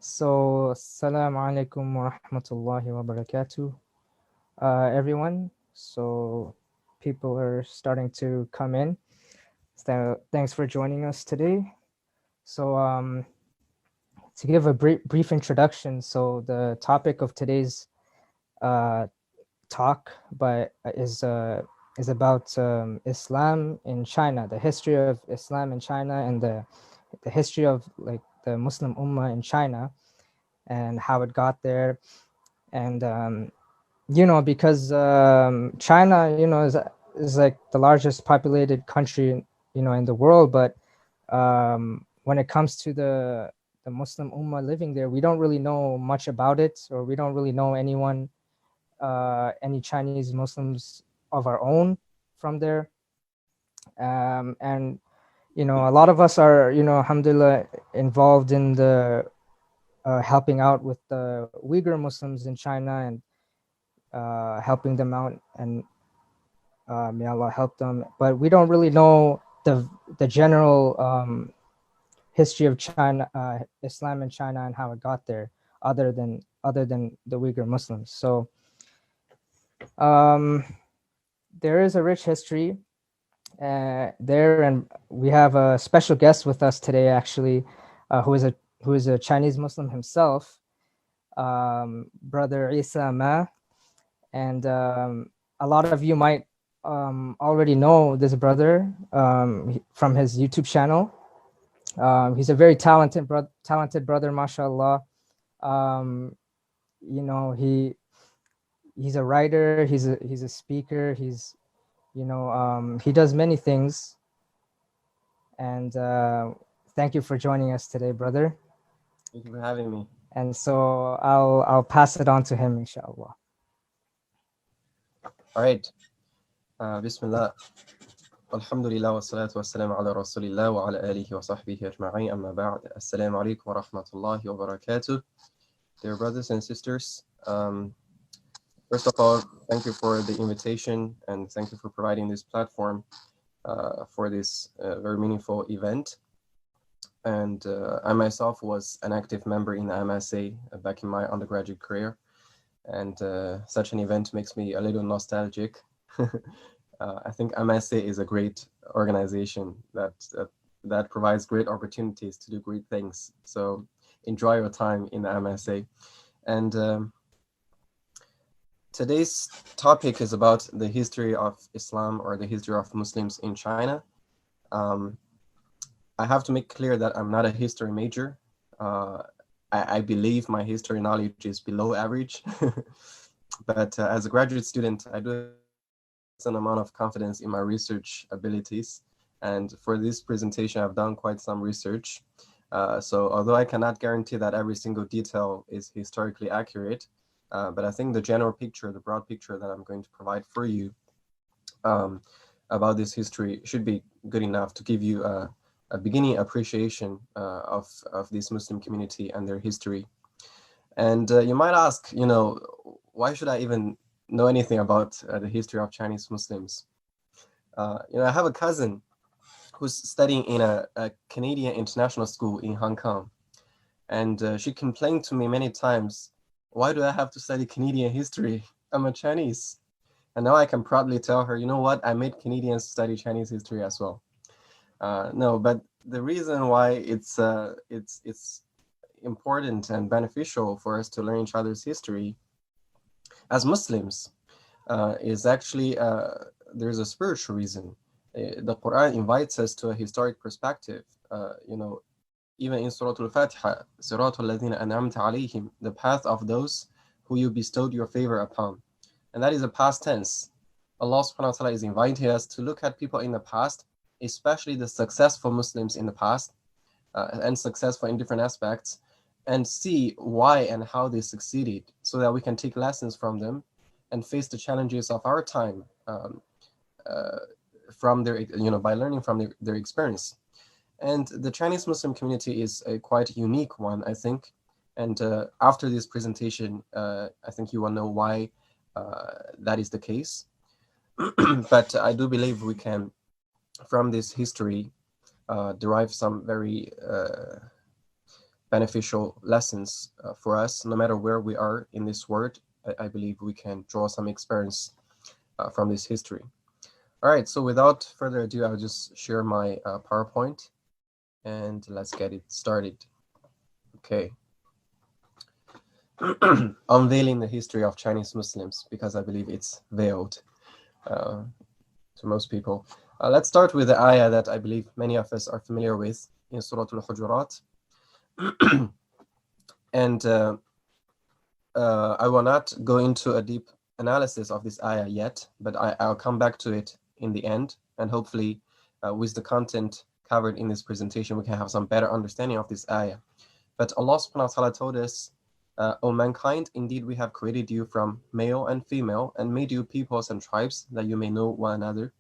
So, Assalamu alaikum wa rahmatullahi wa barakatuh, everyone. So, people are starting to come in. So, thanks for joining us today. So, to give a brief introduction, so the topic of today's uh, talk is about Islam in China, the history of Islam in China, and the history of like the Muslim Ummah in China, and how it got there. And because China, is like the largest populated country, in the world. But when it comes to the Muslim Ummah living there, we don't really know much about it, or we don't really know any Chinese Muslims of our own from there. And a lot of us are, alhamdulillah, involved in the helping out with the Uyghur Muslims in China, and helping them out, and may Allah help them. But we don't really know the general history of China, Islam in China, and how it got there, other than the Uyghur Muslims. So um, there is a rich history there, and we have a special guest with us today, actually, who is a Chinese Muslim himself, Brother Isa Ma. And a lot of you might already know this brother from his YouTube channel. He's a very talented brother, mashallah. Um, he's a writer. He's a speaker. He does many things. And thank you for joining us today, brother. Thank you for having me. And so I'll pass it on to him, inshallah. All right. Bismillah. Alhamdulillah wa salatu wa salam ala rasulillah wa ala alihi wa sahbihi ajma'in amma ba'd. Assalamu alaikum wa rahmatullahi wa barakatuh. Dear brothers and sisters, first of all, thank you for the invitation, and thank you for providing this platform for this very meaningful event. And I myself was an active member in the MSA back in my undergraduate career. And such an event makes me a little nostalgic. I think MSA is a great organization that provides great opportunities to do great things. So enjoy your time in the MSA. And today's topic is about the history of Islam, or the history of Muslims in China. I have to make clear that I'm not a history major. I believe my history knowledge is below average. But as a graduate student, I do have an amount of confidence in my research abilities. And for this presentation, I've done quite some research. So although I cannot guarantee that every single detail is historically accurate, but I think the general picture, the broad picture that I'm going to provide for you about this history should be good enough to give you a beginning appreciation of this Muslim community and their history. And you might ask, why should I even know anything about the history of Chinese Muslims? I have a cousin who's studying in a Canadian international school in Hong Kong. And she complained to me many times, why do I have to study Canadian history? I'm a Chinese. And now I can proudly tell her, you know what, I made Canadians study Chinese history as well. No, but the reason why it's important and beneficial for us to learn each other's history as Muslims is actually there's a spiritual reason. The Quran invites us to a historic perspective. Even in Surah Al-Fatiha, Siratul Ladhina An'amta Alayhim, the path of those who you bestowed your favor upon. And that is a past tense. Allah subhanahu wa ta'ala is inviting us to look at people in the past, especially the successful Muslims in the past, and successful in different aspects, and see why and how they succeeded, so that we can take lessons from them and face the challenges of our time from their, by learning from their experience. And the Chinese Muslim community is a quite unique one, I think. And after this presentation, I think you will know why that is the case. But I do believe we can, from this history, derive some very beneficial lessons for us, no matter where we are in this world. I believe we can draw some experience from this history. All right, so without further ado, I'll just share my PowerPoint and let's get it started. Okay. Unveiling the history of Chinese Muslims, because I believe it's veiled to most people. Let's start with the ayah that I believe many of us are familiar with in Surah Al-Hujurat. And I will not go into a deep analysis of this ayah yet, but I'll come back to it in the end. And hopefully with the content covered in this presentation, we can have some better understanding of this ayah. But Allah subhanahu wa ta'ala told us, O mankind, indeed we have created you from male and female and made you peoples and tribes that you may know one another.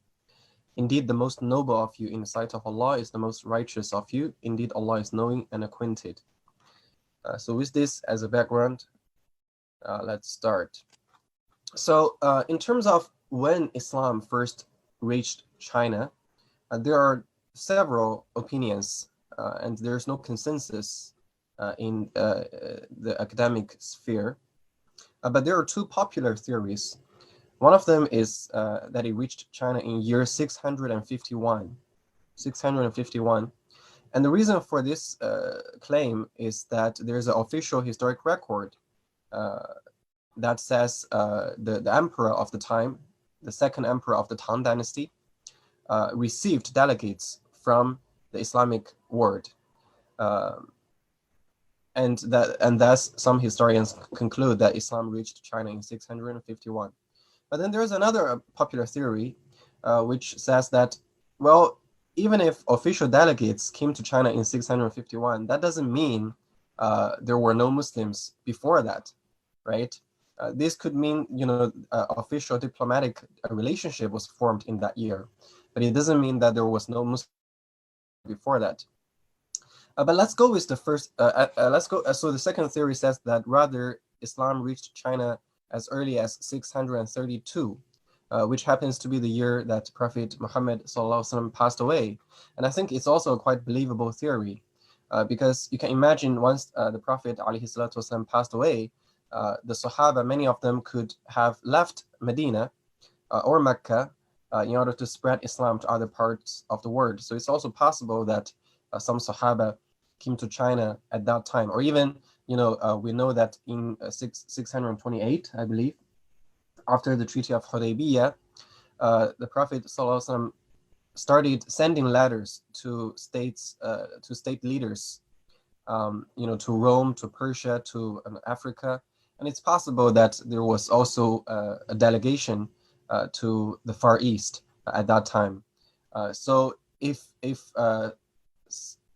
Indeed, the most noble of you in the sight of Allah is the most righteous of you. Indeed, Allah is knowing and acquainted. So with this as a background, let's start. So in terms of when Islam first reached China, there are several opinions and there's no consensus in the academic sphere. But there are two popular theories. One of them is that it reached China in year 651. 651. And the reason for this claim is that there's an official historic record that says the emperor of the time, the second emperor of the Tang Dynasty, received delegates from the Islamic world. And thus some historians conclude that Islam reached China in 651. But then there's another popular theory which says that, well, even if official delegates came to China in 651, that doesn't mean there were no Muslims before that, right? This could mean, official diplomatic relationship was formed in that year, but it doesn't mean that there was no Muslim before that. But let's go with the first. So the second theory says that rather Islam reached China as early as 632, which happens to be the year that Prophet Muhammad ﷺ passed away. And I think it's also a quite believable theory, because you can imagine once the Prophet ﷺ passed away, the Sahaba, many of them could have left Medina or Mecca in order to spread Islam to other parts of the world. So it's also possible that some Sahaba came to China at that time, or even, we know that in 628, I believe, after the Treaty of Hudaybiyah, the Prophet ﷺ started sending letters to state leaders, to Rome, to Persia, to Africa, and it's possible that there was also a delegation to the Far East at that time. So if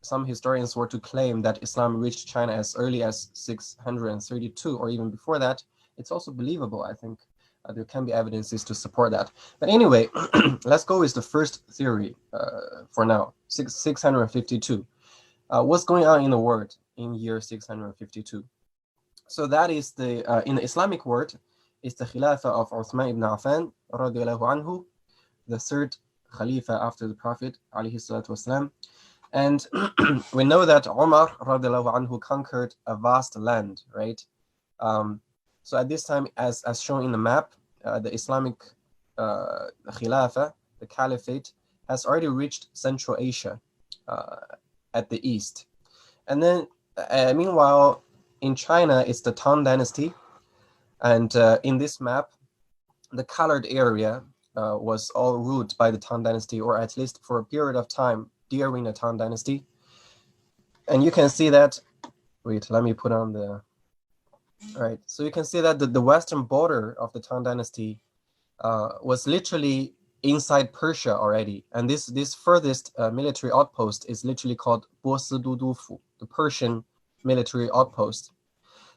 some historians were to claim that Islam reached China as early as 632 or even before that, it's also believable. I think there can be evidences to support that. But anyway, let's go with the first theory for now, 652. What's going on in the world in year 652? So that is in the Islamic world, is the Khilafah of Uthman ibn Affan, radiallahu anhu, the third Khalifa after the Prophet, alayhi salatu wasalam. And we know that Umar radiallahu anhu conquered a vast land, right? So at this time, as shown in the map, the Islamic Khilafah, the Caliphate, has already reached Central Asia at the east. And then, meanwhile, in China, it's the Tang Dynasty. And in this map, the colored area was all ruled by the Tang Dynasty, or at least for a period of time during the Tang Dynasty. And you can see that, wait, let me put on the, all right. So you can see that the western border of the Tang Dynasty was literally inside Persia already. And this furthest military outpost is literally called Bosi-Dudufu, the Persian military outpost.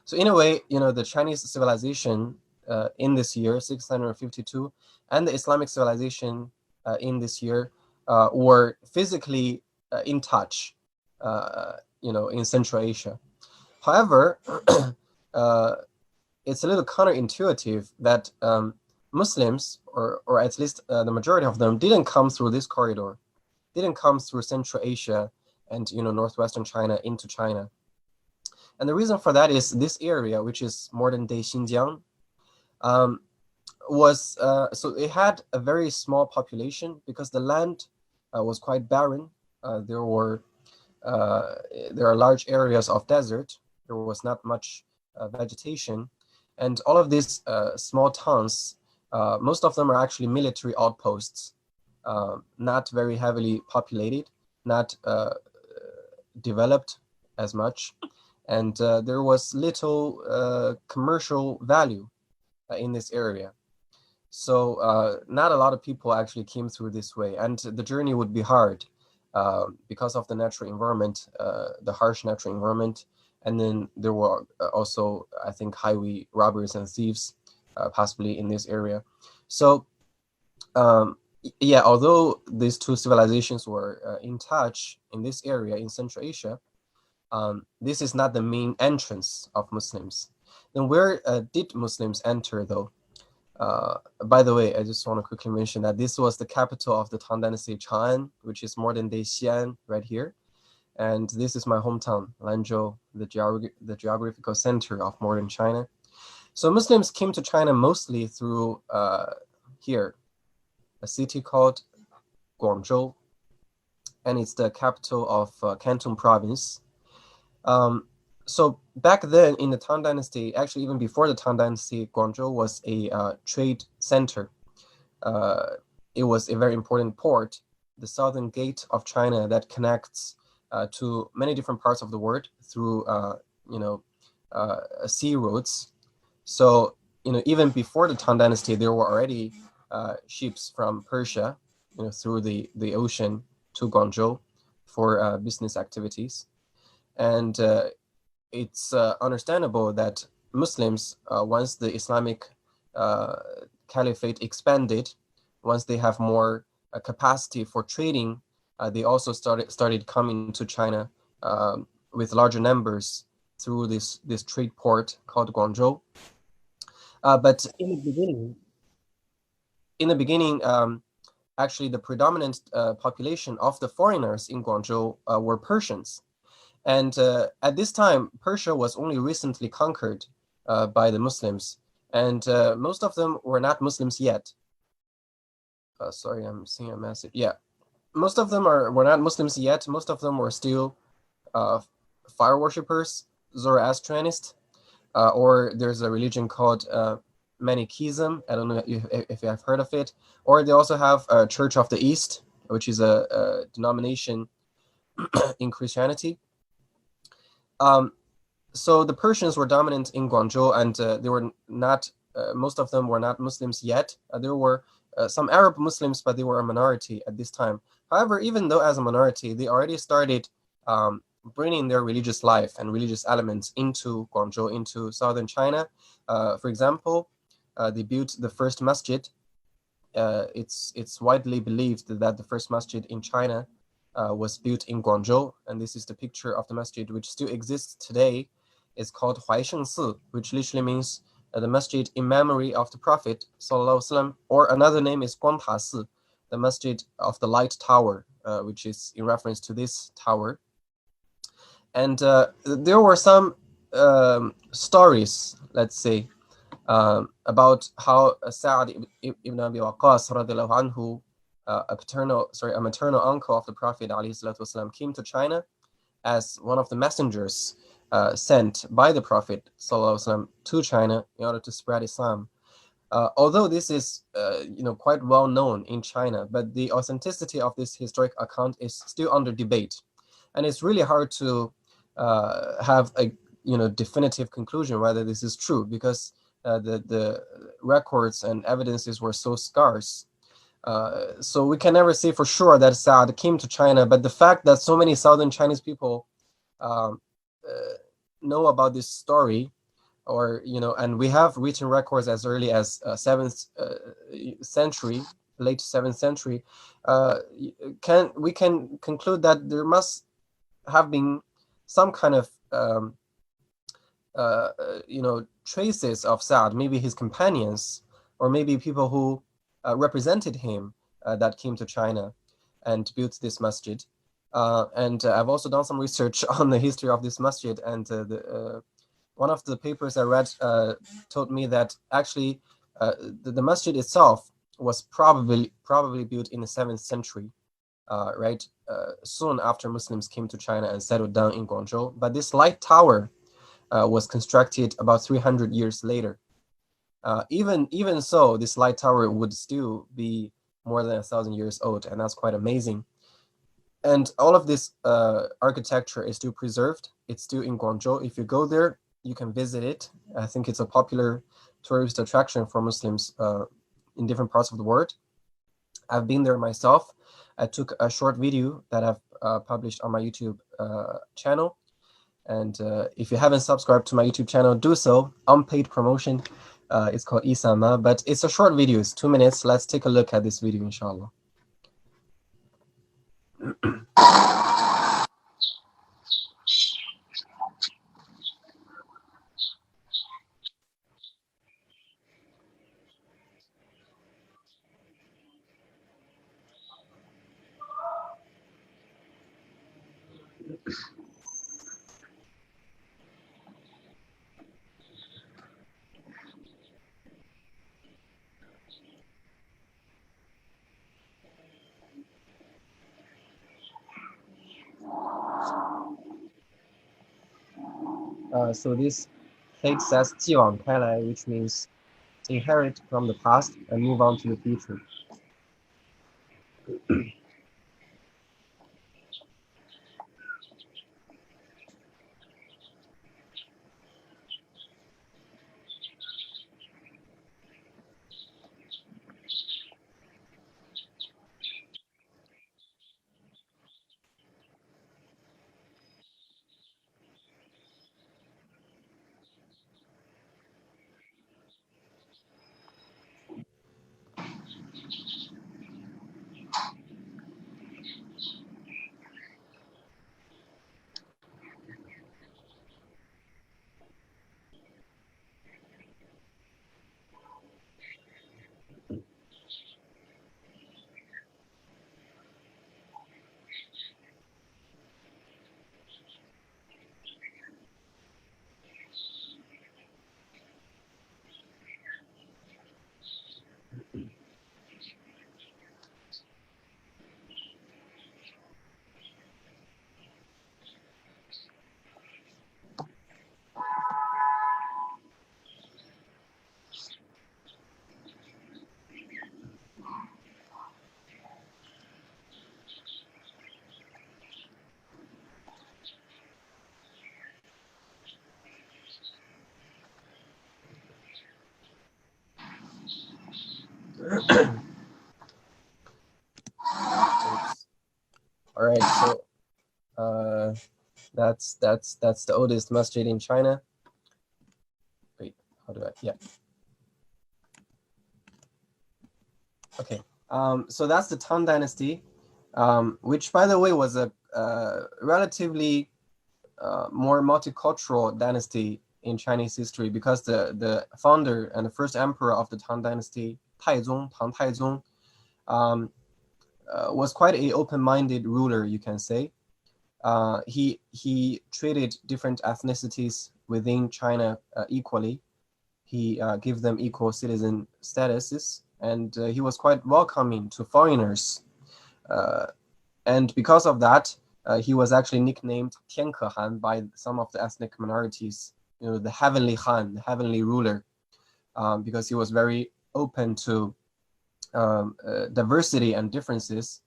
So in a way, the Chinese civilization in this year, 652, and the Islamic civilization in this year were physically in touch, in Central Asia. However, it's a little counterintuitive that Muslims, or at least the majority of them, didn't come through this corridor, didn't come through Central Asia and northwestern China into China. And the reason for that is this area, which is modern-day Xinjiang, so it had a very small population because the land was quite barren. There are large areas of desert. There was not much vegetation, and all of these small towns, most of them are actually military outposts, not very heavily populated, not developed as much, and there was little commercial value in this area. So not a lot of people actually came through this way, and the journey would be hard because of the natural environment, the harsh natural environment. And then there were also, I think, highway robbers and thieves possibly in this area. So yeah, although these two civilizations were in touch in this area in Central Asia, this is not the main entrance of Muslims. Then where did Muslims enter though? By the way, I just want to quickly mention that this was the capital of the Tang Dynasty, Chang'an, which is modern-day Xi'an, right here. And this is my hometown, Lanzhou, the geographical center of modern China. So Muslims came to China mostly through here, a city called Guangzhou, and it's the capital of Canton province. So back then in the Tang Dynasty, actually even before the Tang Dynasty, Guangzhou was a trade center. It was a very important port, the southern gate of China that connects to many different parts of the world through sea routes. So even before the Tang Dynasty, there were already ships from Persia, through the ocean to Guangzhou for business activities. And it's understandable that Muslims, once the Islamic caliphate expanded, once they have more capacity for trading, they also started coming to China with larger numbers through this trade port called Guangzhou. But in the beginning, actually the predominant population of the foreigners in Guangzhou were Persians. And at this time, Persia was only recently conquered by the Muslims, and most of them were not Muslims yet. Sorry, I'm seeing a message. Yeah, most of them were not Muslims yet. Most of them were still fire worshippers, Zoroastrianist, or there's a religion called Manichaeism. I don't know if you have heard of it. Or they also have a Church of the East, which is a denomination in Christianity. So the Persians were dominant in Guangzhou, and they were not. Most of them were not Muslims yet. There were some Arab Muslims, but they were a minority at this time. However, even though as a minority, they already started bringing their religious life and religious elements into Guangzhou, into southern China. For example, they built the first masjid. It's widely believed that the first masjid in China was built in Guangzhou, and this is the picture of the masjid, which still exists today. It's called Huaisheng Si, which literally means the masjid in memory of the Prophet ﷺ, or another name is Guangta Si, the masjid of the light tower, which is in reference to this tower. And there were some stories, let's say, about how Sa'ad ibn Abi Waqqas radiallahu anhu, a maternal uncle of the Prophet ﷺ, came to China as one of the messengers sent by the Prophet ﷺ to China in order to spread Islam. Although this is quite well known in China, but the authenticity of this historic account is still under debate, and it's really hard to have a definitive conclusion whether this is true, because the records and evidences were so scarce. So we can never say for sure that Sa'ad came to China, but the fact that so many southern Chinese people know about this story, or and we have written records as early as 7th century, late 7th century, we can conclude that there must have been some kind of traces of Sa'ad, maybe his companions, or maybe people who represented him that came to China and built this masjid. And I've also done some research on the history of this masjid, and one of the papers I read told me that actually the masjid itself was probably built in the 7th century, right? Soon after Muslims came to China and settled down in Guangzhou. But this light tower was constructed about 300 years later. Even so, this light tower would still be more than 1,000 years old, and that's quite amazing. And all of this architecture is still preserved. It's still in Guangzhou. If you go there, you can visit it. I think it's a popular tourist attraction for Muslims in different parts of the world. I've been there myself. I took a short video that I've published on my YouTube channel. And if you haven't subscribed to my YouTube channel, do so. Unpaid promotion. It's called Isama, but it's a short video. It's 2 minutes. Let's take a look at this video, inshallah. So this text says 继往开来, which means inherit from the past and move on to the future. All right, so that's the oldest masjid in China. Wait, how do I? Yeah. Okay. So that's the Tang Dynasty, which, by the way, was a relatively more multicultural dynasty in Chinese history, because the founder and the first emperor of the Tang Dynasty, Taizong, Tang Taizong, was quite an open-minded ruler, you can say. He treated different ethnicities within China equally. He gave them equal citizen statuses, and he was quite welcoming to foreigners. And because of that, he was actually nicknamed Tianke Han by some of the ethnic minorities, the heavenly Han, the heavenly ruler, because he was very open to diversity and differences.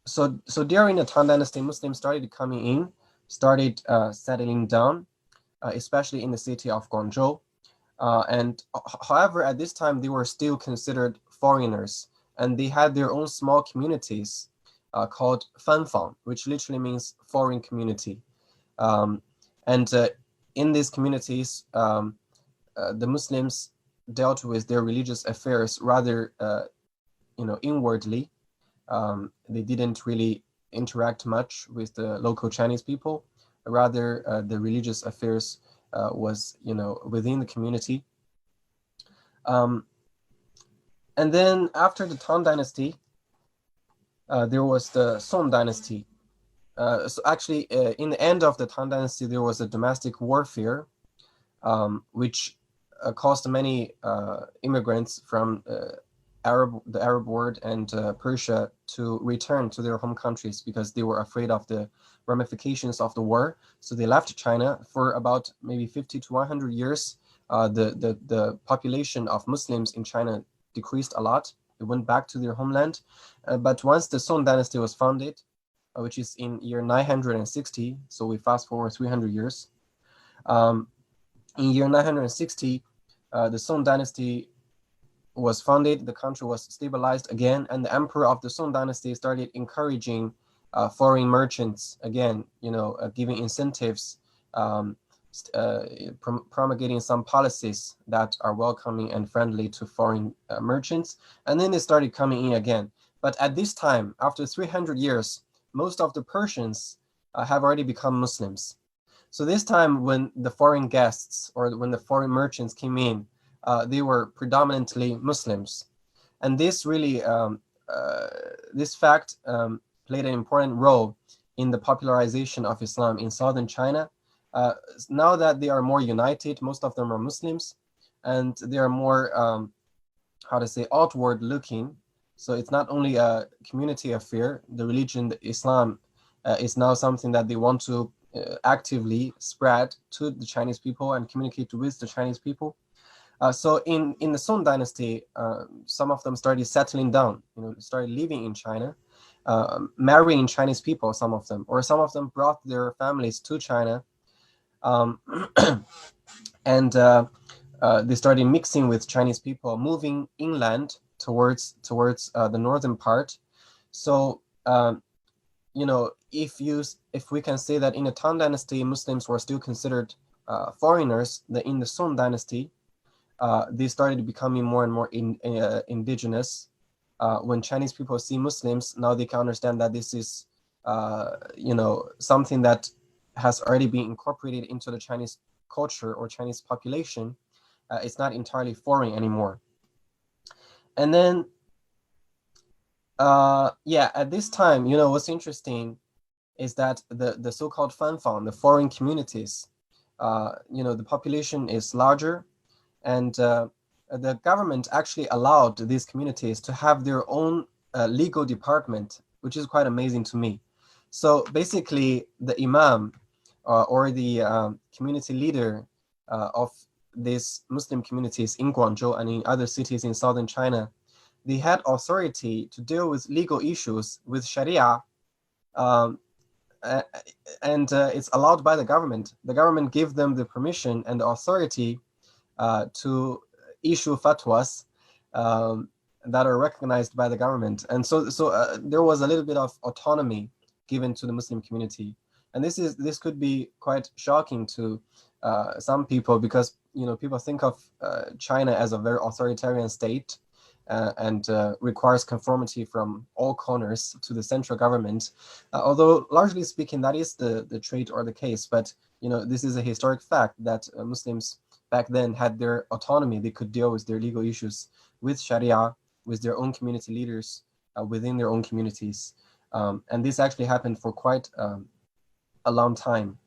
So during the Tang Dynasty, Muslims started coming in, started settling down, especially in the city of Guangzhou. However, at this time, they were still considered foreigners, and they had their own small communities called Fanfang, which literally means foreign community. In these communities, the Muslims dealt with their religious affairs rather, inwardly. They didn't really interact much with the local Chinese people. Rather, the religious affairs was, within the community. And then after the Tang Dynasty, there was the Song Dynasty. So actually, in the end of the Tang Dynasty, there was a domestic warfare, which caused many immigrants from the Arab world and Persia to return to their home countries because they were afraid of the ramifications of the war. So they left China for about maybe 50 to 100 years. The population of Muslims in China decreased a lot. They went back to their homeland. But once the Song Dynasty was founded, which is in year 960, so we fast forward 300 years. In year 960, the Song Dynasty was founded, the country was stabilized again, and the emperor of the Song Dynasty started encouraging foreign merchants again, giving incentives, promulgating some policies that are welcoming and friendly to foreign merchants, and then they started coming in again. But at this time, after 300 years, most of the Persians have already become Muslims. So this time when the foreign guests or when the foreign merchants came in, they were predominantly Muslims. And this really, this fact played an important role in the popularization of Islam in southern China. Now that they are more united, most of them are Muslims, and they are more, outward looking. So it's not only a community affair. The religion, Islam, is now something that they want to actively spread to the Chinese people and communicate with the Chinese people. So in the Song Dynasty, some of them started settling down, started living in China, marrying Chinese people, some of them brought their families to China, and they started mixing with Chinese people, moving inland towards the northern part. So if we can say that in the Tang Dynasty, Muslims were still considered foreigners, then in the Song Dynasty, they started becoming more and more indigenous. When Chinese people see Muslims, now they can understand that this is, something that has already been incorporated into the Chinese culture or Chinese population. It's not entirely foreign anymore. And then, at this time, what's interesting is that the so-called fanfang, the foreign communities, the population is larger, and the government actually allowed these communities to have their own legal department, which is quite amazing to me. So basically, the imam or the community leader of these Muslim communities in Guangzhou and in other cities in southern China, they had authority to deal with legal issues with Sharia, and it's allowed by the government. The government gave them the permission and the authority to issue fatwas that are recognized by the government. And so there was a little bit of autonomy given to the Muslim community. And this could be quite shocking to some people, because people think of China as a very authoritarian state, and requires conformity from all corners to the central government. Although largely speaking, that is the trait or the case. But this is a historic fact that Muslims back then had their autonomy. They could deal with their legal issues with Sharia, with their own community leaders within their own communities. And this actually happened for quite a long time.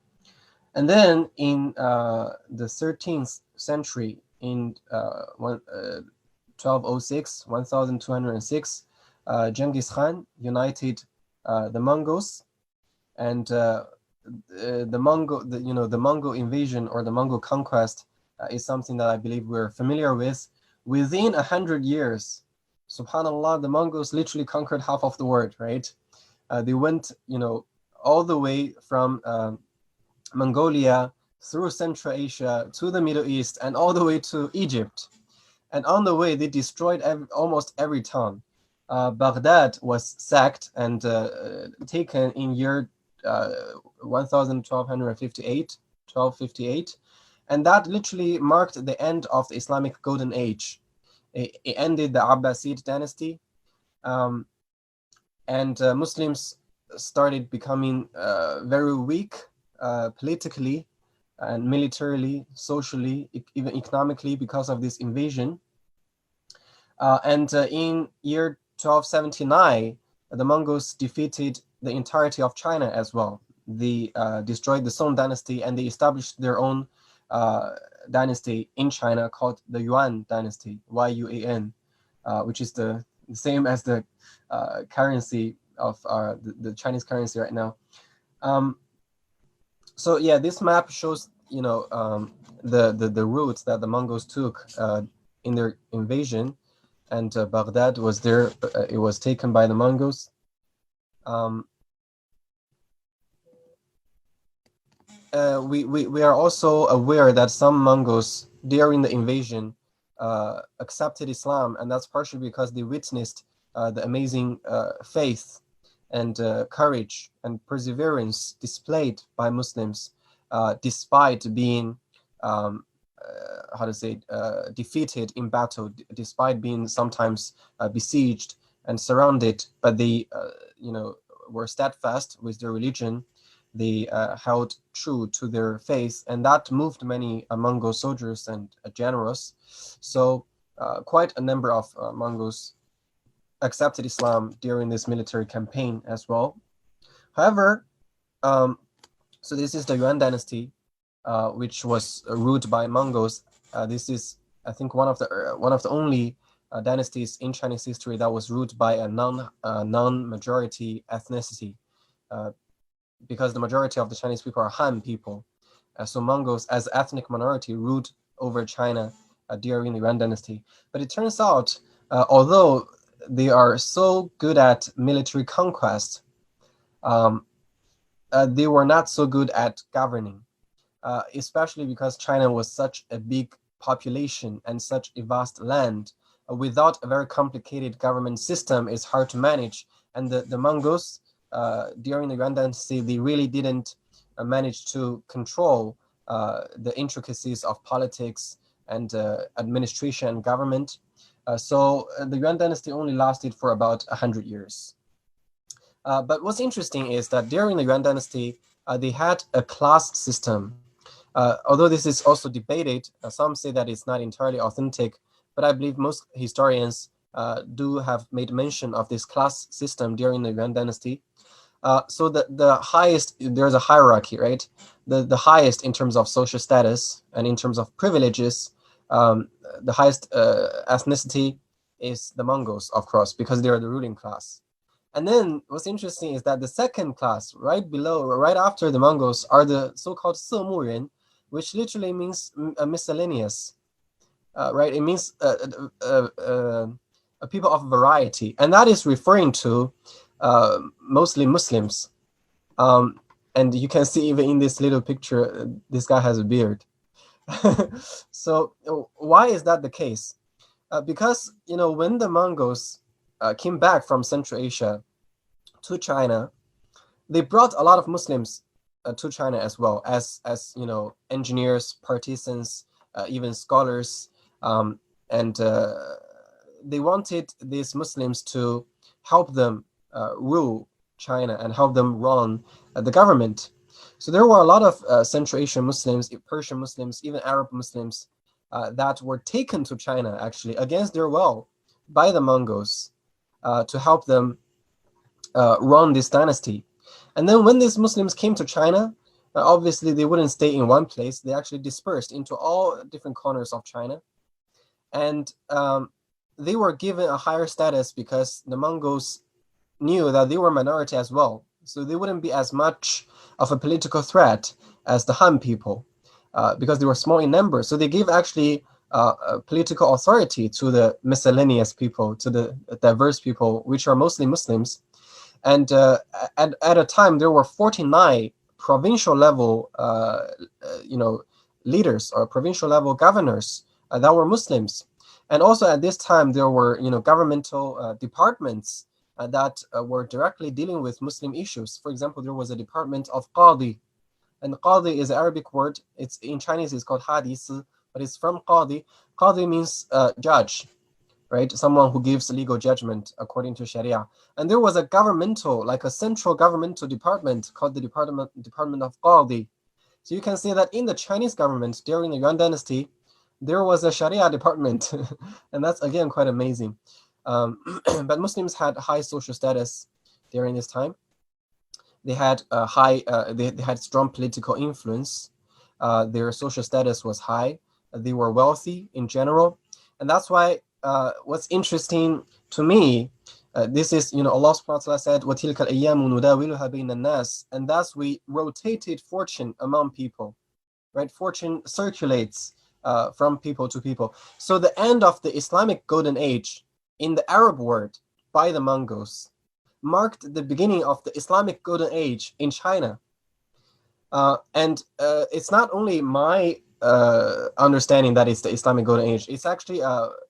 And then in the 13th century, in 1206, Genghis Khan united the Mongols, and the Mongol invasion or the Mongol conquest is something that I believe we're familiar with. Within 100 years, subhanallah, the Mongols literally conquered half of the world, right? They went, all the way from Mongolia through Central Asia to the Middle East and all the way to Egypt. And on the way, they destroyed almost every town. Baghdad was sacked and taken in year 1258, and that literally marked the end of the Islamic Golden Age. It ended the Abbasid dynasty, and Muslims started becoming very weak politically and militarily, socially, even economically, because of this invasion. And in year 1279, the Mongols defeated the entirety of China as well. They destroyed the Song Dynasty, and they established their own dynasty in China called the Yuan Dynasty, Y-U-A-N, which is the same as the currency of the Chinese currency right now. So yeah, this map shows the routes that the Mongols took in their invasion, and Baghdad was there. It was taken by the Mongols. We are also aware that some Mongols during the invasion accepted Islam, and that's partially because they witnessed the amazing faith and courage and perseverance displayed by Muslims, despite being defeated in battle, despite being sometimes besieged and surrounded, but they were steadfast with their religion. They held true to their faith, and that moved many Mongol soldiers and generals. So quite a number of Mongols accepted Islam during this military campaign as well. However, so this is the Yuan Dynasty, which was ruled by Mongols. This is, I think, one of the only dynasties in Chinese history that was ruled by a non-majority ethnicity, because the majority of the Chinese people are Han people. So Mongols, as ethnic minority, ruled over China during the Yuan Dynasty. But it turns out, although they are so good at military conquest, they were not so good at governing, especially because China was such a big population and such a vast land. Without a very complicated government system, it's hard to manage. And the Mongols, during the Yuan Dynasty, they really didn't manage to control the intricacies of politics and administration and government. So the Yuan Dynasty only lasted for about 100 years. But what's interesting is that during the Yuan Dynasty, they had a class system. Although this is also debated, some say that it's not entirely authentic, but I believe most historians do have made mention of this class system during the Yuan Dynasty. So the highest, there's a hierarchy, right? The highest in terms of social status and in terms of privileges, the highest ethnicity is the Mongols, of course, because they're the ruling class. And then what's interesting is that the second class, right below, right after the Mongols, are the so-called Semu Ren, which literally means miscellaneous, right? It means a people of variety, and that is referring to mostly Muslims. And you can see even in this little picture, this guy has a beard. So why is that the case? Because when the Mongols came back from Central Asia to China, they brought a lot of Muslims to China as well as engineers, partisans, even scholars, and they wanted these Muslims to help them rule China and help them run the government. So there were a lot of Central Asian Muslims, Persian Muslims, even Arab Muslims that were taken to China actually against their will by the Mongols to help them run this dynasty. And then when these Muslims came to China, obviously they wouldn't stay in one place. They actually dispersed into all different corners of China. And they were given a higher status because the Mongols knew that they were a minority as well. So they wouldn't be as much of a political threat as the Han people because they were small in number. So they gave actually political authority to the miscellaneous people, to the diverse people, which are mostly Muslims. And at a time, there were 49 provincial level, leaders or provincial level governors that were Muslims. And also at this time, there were, governmental departments that were directly dealing with Muslim issues. For example, there was a department of Qadi, and Qadi is an Arabic word. It's in Chinese, it's called Hadith, but it's from Qadi. Qadi means judge, right? Someone who gives legal judgment according to Sharia. And there was a governmental, like a central governmental department called the Department of Qadi. So you can see that in the Chinese government during the Yuan Dynasty, there was a Sharia department, and that's again quite amazing. But Muslims had high social status, during this time. They had they had strong political influence. Their social status was high. They were wealthy in general, and that's why what's interesting to me, this is, Allah subhanahu wa ta'ala said, وَتِلْكَ الْأَيَّامُ نُدَاوِلُهَا بَيْنَ النَّاسِ, and thus we rotated fortune among people, right? Fortune circulates from people to people. So the end of the Islamic Golden Age in the Arab world by the Mongols marked the beginning of the Islamic Golden Age in China. And it's not only my understanding that it's the Islamic Golden Age. It's actually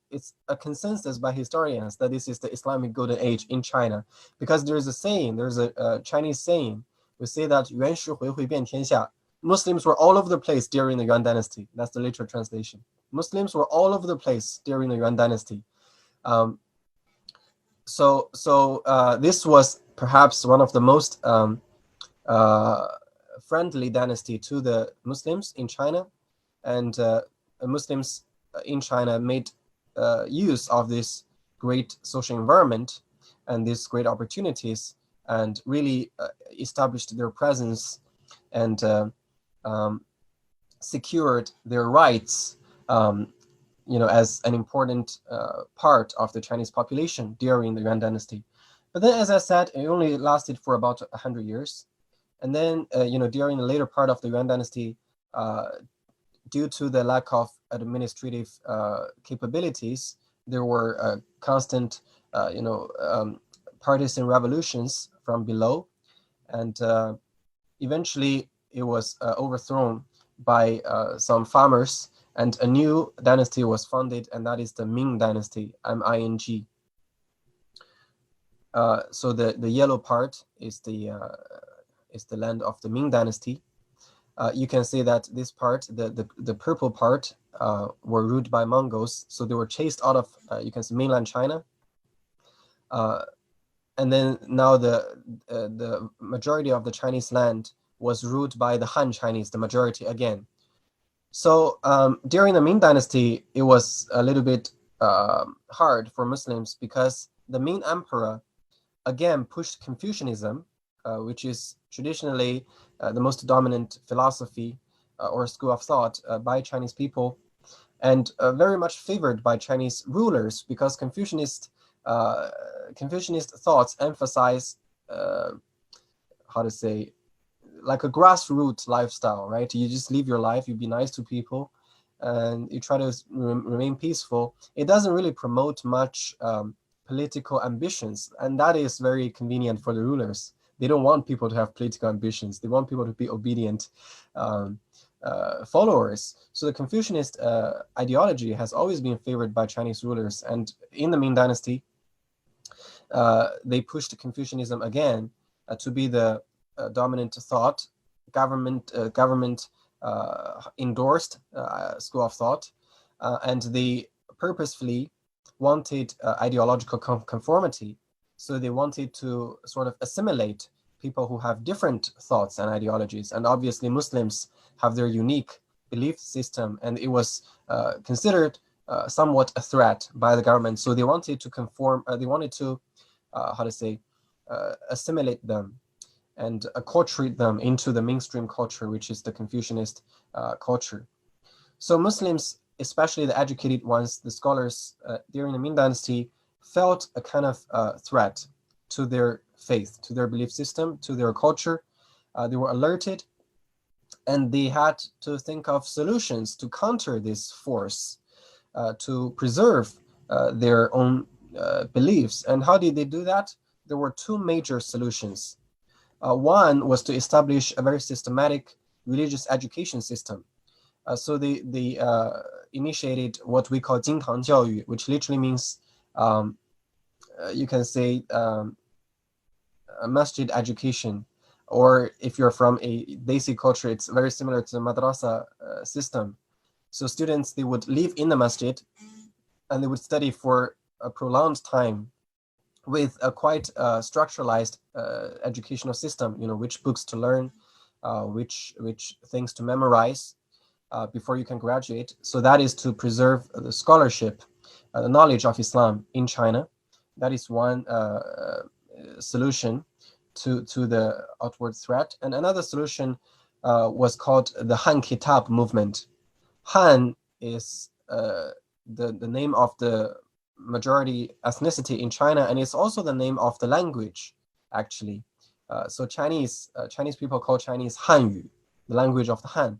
it's a consensus by historians that this is the Islamic Golden Age in China, because there's a saying, there's a Chinese saying, we say that 袁氏回会遍天下. Muslims were all over the place during the Yuan Dynasty. That's the literal translation. Muslims were all over the place during the Yuan Dynasty. So this was perhaps one of the most friendly dynasty to the Muslims in China, and Muslims in China made use of this great social environment and these great opportunities, and really established their presence and secured their rights, as an important part of the Chinese population during the Yuan Dynasty. But then, as I said, it only lasted for about 100 years. And then, during the later part of the Yuan Dynasty, due to the lack of administrative capabilities, there were constant, partisan revolutions from below, and eventually it was overthrown by some farmers, and a new dynasty was founded, and that is the Ming Dynasty, M-I-N-G. So the yellow part is the land of the Ming Dynasty. You can see that this part, the purple part, were ruled by Mongols. So they were chased out of, you can see, mainland China. And then now the majority of the Chinese land was ruled by the Han Chinese, the majority again. So during the Ming Dynasty, it was a little bit hard for Muslims, because the Ming Emperor again pushed Confucianism, which is traditionally the most dominant philosophy or school of thought by Chinese people, and very much favored by Chinese rulers, because Confucianist thoughts emphasize, like a grassroots lifestyle, right? You just live your life, you be nice to people, and you try to remain peaceful. It doesn't really promote much political ambitions, and that is very convenient for the rulers. They don't want people to have political ambitions. They want people to be obedient followers. So the Confucianist ideology has always been favored by Chinese rulers, and in the Ming Dynasty, they pushed Confucianism again to be the dominant thought, government endorsed school of thought, and they purposefully wanted ideological conformity. So they wanted to sort of assimilate people who have different thoughts and ideologies. And obviously Muslims have their unique belief system, and it was considered somewhat a threat by the government. So they wanted to conform, they wanted to, assimilate them and acculturate them into the mainstream culture, which is the Confucianist culture. So Muslims, especially the educated ones, the scholars during the Ming Dynasty, felt a kind of threat to their faith, to their belief system, to their culture. They were alerted, and they had to think of solutions to counter this force, to preserve their own beliefs. And how did they do that? There were two major solutions. One was to establish a very systematic religious education system. So they initiated what we call 经堂教育, which literally means, you can say, a masjid education, or if you're from a Desi culture, it's very similar to the madrasa system. So students, they would live in the masjid, and they would study for a prolonged time with a quite structuralized educational system, which books to learn, which things to memorize before you can graduate. So that is to preserve the scholarship, the knowledge of Islam in China. That is one solution. to the outward threat. And another solution was called the Han Kitab Movement. Han is the name of the majority ethnicity in China, and it's also the name of the language, actually. So Chinese people call Chinese Hanyu, the language of the Han.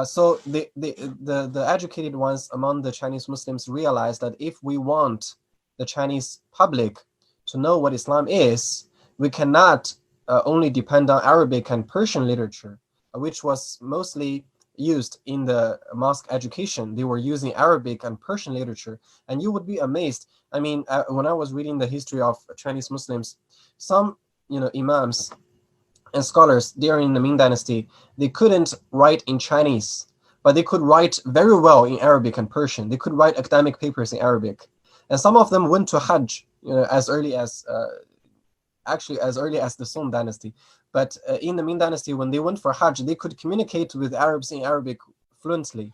So the educated ones among the Chinese Muslims realized that if we want the Chinese public to know what Islam is, we cannot only depend on Arabic and Persian literature, which was mostly used in the mosque education. They were using Arabic and Persian literature, and you would be amazed. I mean, when I was reading the history of Chinese Muslims, some imams and scholars during the Ming Dynasty, they couldn't write in Chinese, but they could write very well in Arabic and Persian. They could write academic papers in Arabic, and some of them went to Hajj, as early as the Song Dynasty. But in the Ming Dynasty, when they went for Hajj, they could communicate with Arabs in Arabic fluently,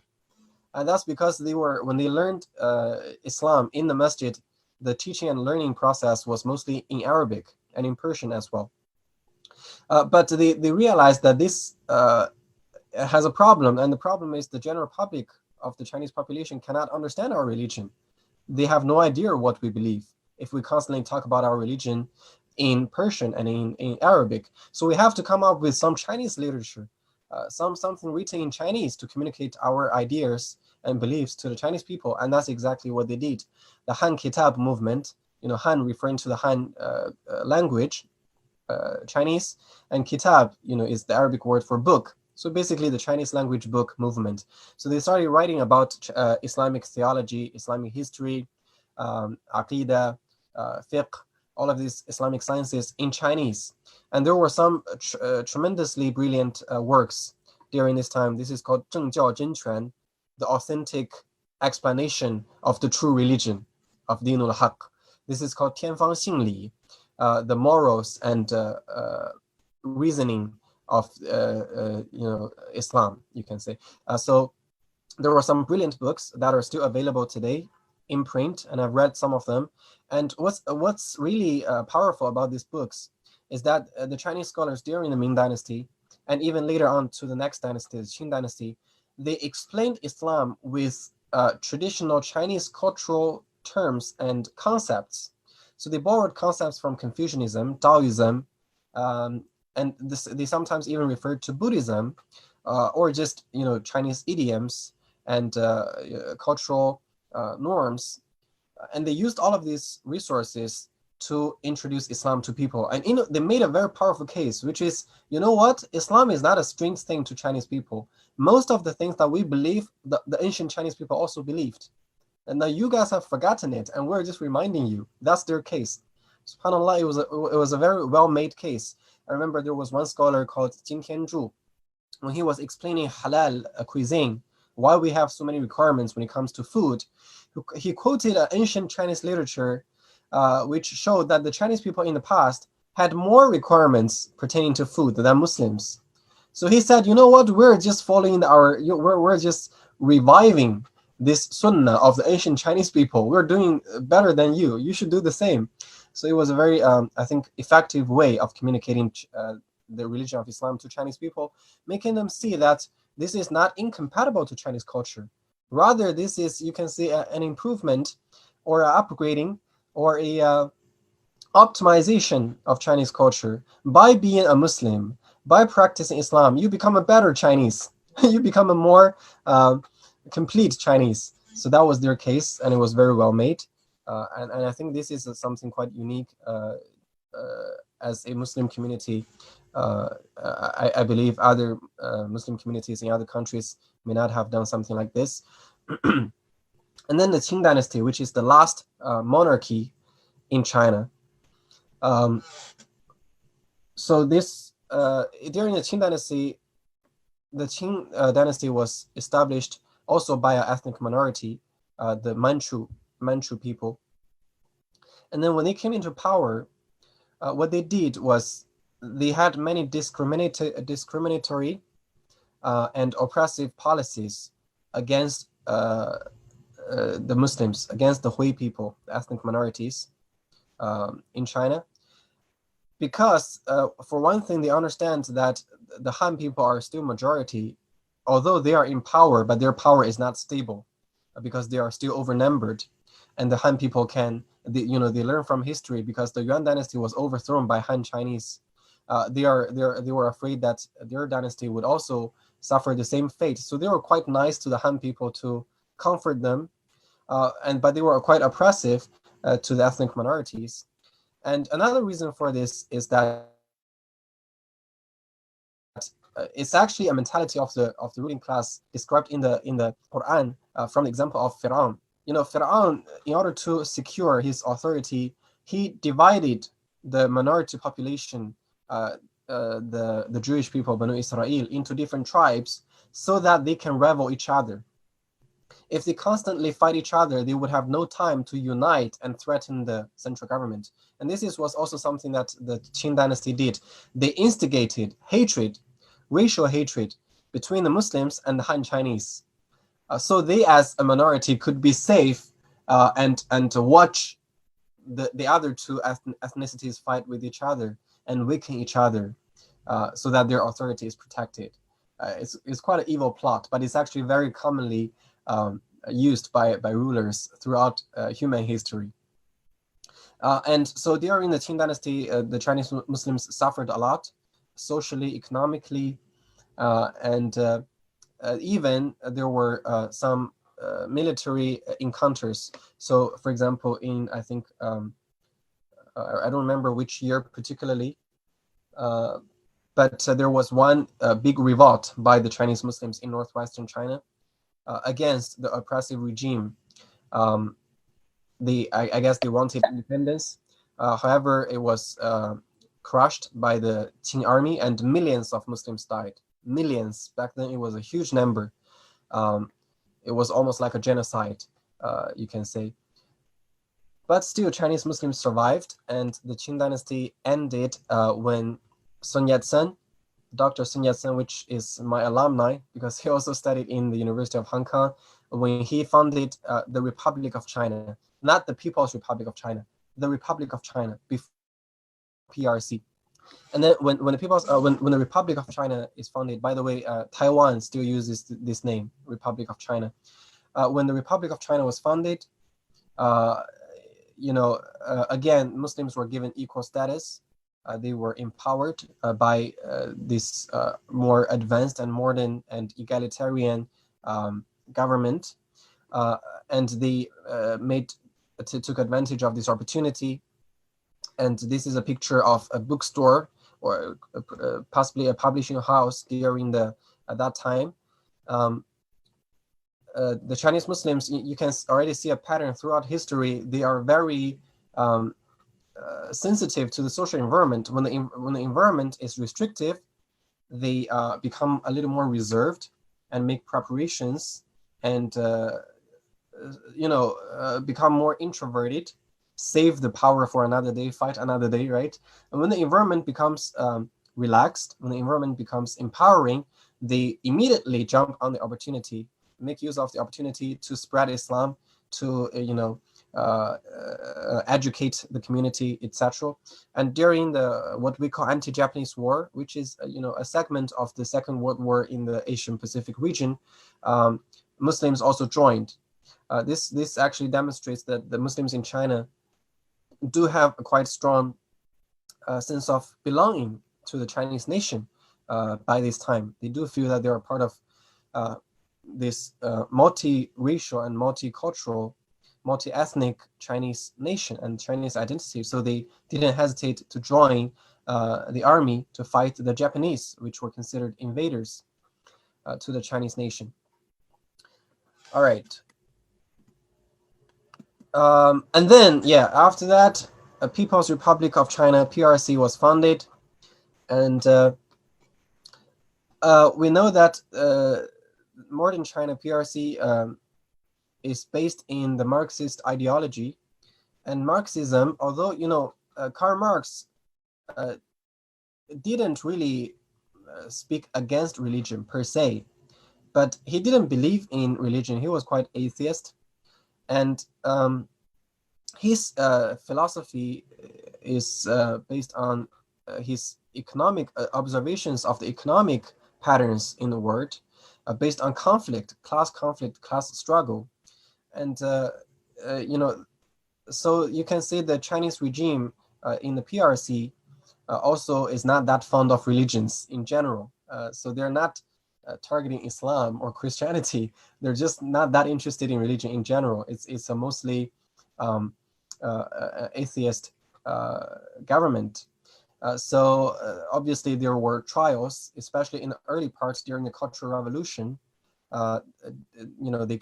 and that's because when they learned Islam in the masjid, the teaching and learning process was mostly in Arabic and in Persian as well. But they realized that this has a problem, and the problem is the general public of the Chinese population cannot understand our religion. They have no idea what we believe if we constantly talk about our religion in Persian and in Arabic. So we have to come up with some Chinese literature, something written in Chinese to communicate our ideas and beliefs to the Chinese people, and that's exactly what they did. The Han Kitab Movement, Han referring to the Han language, Chinese, and Kitab, is the Arabic word for book. So basically the Chinese language book movement. So they started writing about Islamic theology, Islamic history, Aqidah, fiqh, all of these Islamic sciences in Chinese. And there were some tremendously brilliant works during this time. This is called 正教真传, the authentic explanation of the true religion of Dinul Haq. This is called 天方信理, the morals and reasoning of Islam, you can say. So there were some brilliant books that are still available today in print, and I've read some of them. And what's really powerful about these books is that the Chinese scholars during the Ming Dynasty, and even later on to the next dynasty, the Qing Dynasty, they explained Islam with traditional Chinese cultural terms and concepts. So they borrowed concepts from Confucianism, Taoism, and they sometimes even referred to Buddhism, or just Chinese idioms and cultural norms, and they used all of these resources to introduce Islam to people. And they made a very powerful case, which is, what? Islam is not a strange thing to Chinese people. Most of the things that we believe, the ancient Chinese people also believed. And now you guys have forgotten it, and we're just reminding you. That's their case. SubhanAllah, it was a very well-made case. I remember there was one scholar called Jin Tianzhu. When he was explaining halal cuisine, why we have so many requirements when it comes to food, he quoted an ancient Chinese literature which showed that the Chinese people in the past had more requirements pertaining to food than Muslims. So he said, you know what, we're just following we're just reviving this sunnah of the ancient Chinese people. We're doing better than you. You should do the same. So it was a very, I think, effective way of communicating the religion of Islam to Chinese people, making them see that this is not incompatible to Chinese culture. Rather, this is, you can say, an improvement or an upgrading or a optimization of Chinese culture. By being a Muslim, by practicing Islam, you become a better Chinese. You become a more complete Chinese. So that was their case, and it was very well made. And I think this is something quite unique as a Muslim community. I believe other Muslim communities in other countries may not have done something like this. And then the Qing Dynasty, which is the last monarchy in China. So this during the Qing Dynasty, the Qing Dynasty was established also by an ethnic minority, the Manchu people. And then when they came into power, what they did was they had many discriminatory and oppressive policies against the Muslims, against the Hui people, the ethnic minorities in China, because for one thing, they understand that the Han people are still majority, although they are in power, but their power is not stable because they are still overnumbered. And the Han people they learn from history because the Yuan Dynasty was overthrown by Han Chinese. They were afraid that their dynasty would also suffer the same fate. So they were quite nice to the Han people to comfort them, but they were quite oppressive to the ethnic minorities. And another reason for this is that it's actually a mentality of the ruling class described in the Quran from the example of Fir'aun. Fir'aun, in order to secure his authority, he divided the minority population, the Jewish people, Banu Israel, into different tribes so that they can rival each other. If they constantly fight each other, they would have no time to unite and threaten the central government. And this was also something that the Qing Dynasty did. They instigated hatred, racial hatred between the Muslims and the Han Chinese. So they, as a minority, could be safe and to watch the other two ethnicities fight with each other and weaken each other so that their authority is protected. It's quite an evil plot, but it's actually very commonly used by rulers throughout human history. And so during the Qing Dynasty, the Chinese Muslims suffered a lot, socially, economically, and even there were some military encounters. So, for example, in I think I don't remember which year particularly, but there was one big revolt by the Chinese Muslims in northwestern China against the oppressive regime. I guess they wanted independence. However, it was crushed by the Qing army, and millions of Muslims died. Millions. Back then, it was a huge number. It was almost like a genocide, you can say. But still, Chinese Muslims survived, and the Qing Dynasty ended when Sun Yat-sen, Dr. Sun Yat-sen, which is my alumni because he also studied in the University of Hong Kong, when he founded the Republic of China, not the People's Republic of China, the Republic of China before PRC. And then when the Republic of China is founded, by the way, Taiwan still uses this name, Republic of China. When the Republic of China was founded, again, Muslims were given equal status. They were empowered by this more advanced and modern and egalitarian government, and they took advantage of this opportunity. And this is a picture of a bookstore or possibly a publishing house during at that time. The Chinese Muslims, you can already see a pattern throughout history. They are very sensitive to the social environment. When the environment is restrictive, they become a little more reserved and make preparations and become more introverted, save the power for another day, fight another day, right? And when the environment becomes relaxed, when the environment becomes empowering, they immediately jump on the opportunity, make use of the opportunity to spread Islam, to educate the community, etc. And during what we call anti-Japanese war, which is a segment of the Second World War in the Asian Pacific region, Muslims also joined. This actually demonstrates that the Muslims in China do have a quite strong sense of belonging to the Chinese nation by this time. They do feel that they are part of this multi-racial and multicultural, multi-ethnic Chinese nation and Chinese identity. So they didn't hesitate to join the army to fight the Japanese, which were considered invaders to the Chinese nation. All right. And then, after that, a People's Republic of China, PRC, was founded. And we know that modern China, PRC, is based in the Marxist ideology. And Marxism, although, Karl Marx didn't really speak against religion per se, but he didn't believe in religion. He was quite atheist. And his philosophy is based on his economic observations of the economic patterns in the world based on conflict, class struggle. And, so you can say the Chinese regime in the PRC also is not that fond of religions in general. So they're not targeting Islam or Christianity. They're just not that interested in religion in general. It's a mostly atheist government. So obviously there were trials, especially in the early parts during the Cultural Revolution. They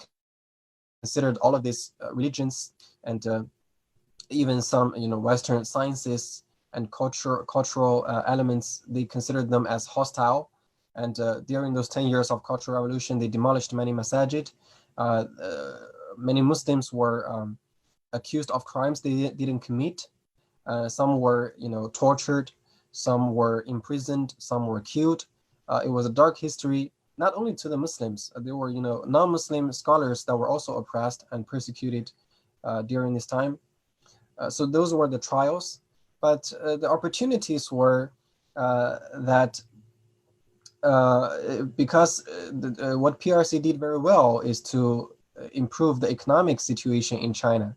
considered all of these religions and even some, Western sciences and cultural elements. They considered them as hostile. And during those 10 years of Cultural Revolution, they demolished many masajid. Many Muslims were accused of crimes they didn't commit. Some were, tortured. Some were imprisoned. Some were killed. It was a dark history, not only to the Muslims. There were, non-Muslim scholars that were also oppressed and persecuted during this time. So those were the trials. But the opportunities were that because what PRC did very well is to improve the economic situation in China.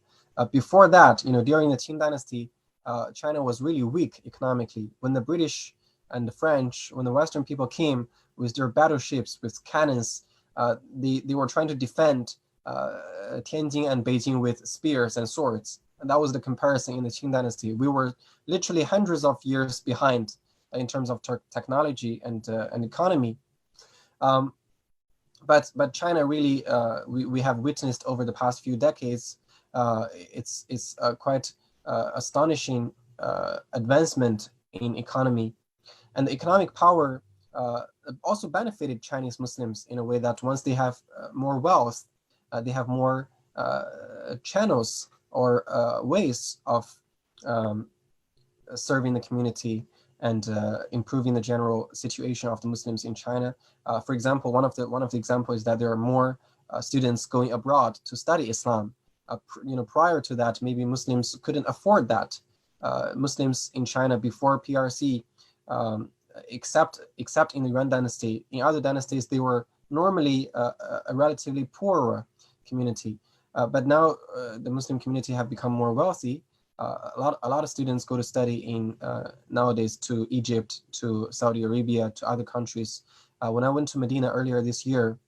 Before that, during the Qing Dynasty, China was really weak economically. When the British and the French, when the Western people came with their battleships, with cannons, they were trying to defend Tianjin and Beijing with spears and swords. And that was the comparison in the Qing Dynasty. We were literally hundreds of years behind in terms of technology and economy. But China really, we have witnessed over the past few decades, it's quite astonishing advancement in economy. And the economic power also benefited Chinese Muslims in a way that once they have more wealth, they have more channels or ways of serving the community and improving the general situation of the Muslims in China. For example, one of the examples is that there are more students going abroad to study Islam. Prior to that, maybe Muslims couldn't afford that. Muslims in China before PRC, except in the Yuan Dynasty, in other dynasties, they were normally a relatively poorer community. But now the Muslim community have become more wealthy. A lot of students go to study in nowadays to Egypt, to Saudi Arabia, to other countries. When I went to Medina earlier this year,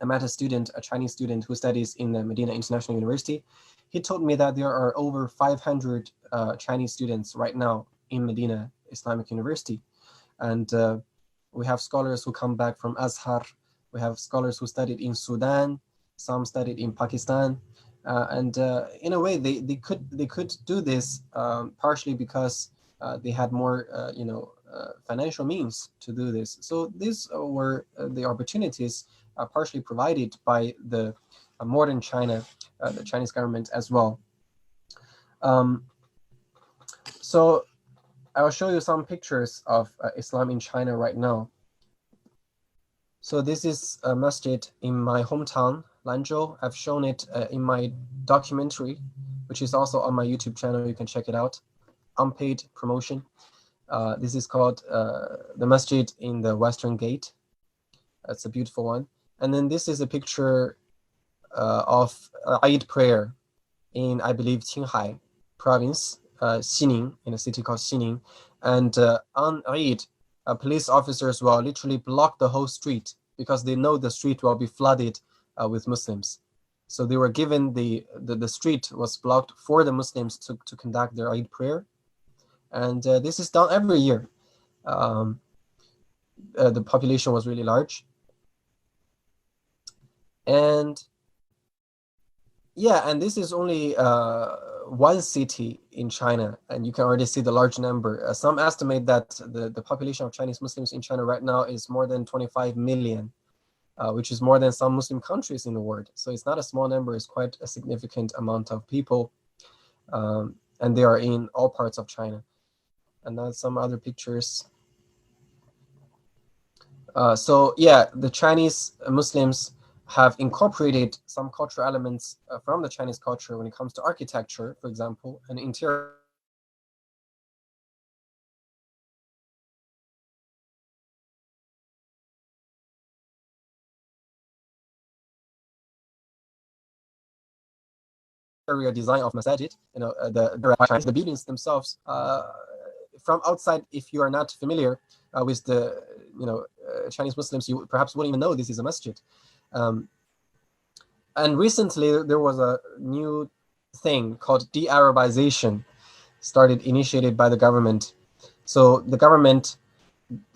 I met a Chinese student who studies in the Medina International University. He told me that there are over 500 Chinese students right now in Medina Islamic University. And we have scholars who come back from Azhar. We have scholars who studied in Sudan. Some studied in Pakistan. And in a way, they could do this partially because they had more, financial means to do this. So these were the opportunities partially provided by the modern China, the Chinese government as well. So I will show you some pictures of Islam in China right now. So this is a masjid in my hometown, Lanzhou. I've shown it in my documentary, which is also on my YouTube channel. You can check it out. Unpaid promotion. This is called the masjid in the Western Gate. That's a beautiful one. And then this is a picture of Eid prayer in, I believe, Qinghai province, Xining, in a city called Xining. And on Eid, police officers will literally block the whole street because they know the street will be flooded with Muslims. So they were given the street was blocked for the Muslims to conduct their Eid prayer. And this is done every year. The population was really large. And yeah, and this is only one city in China, and you can already see the large number. Some estimate that the population of Chinese Muslims in China right now is more than 25 million, which is more than some Muslim countries in the world. So it's not a small number, it's quite a significant amount of people. And they are in all parts of China. And now some other pictures. So yeah, the Chinese Muslims have incorporated some cultural elements from the Chinese culture when it comes to architecture, for example, and interior interior design of masajid, the buildings themselves. From outside, if you are not familiar with the Chinese Muslims, you perhaps wouldn't even know this is a masjid. And recently there was a new thing called de-Arabization, initiated by the government. So the government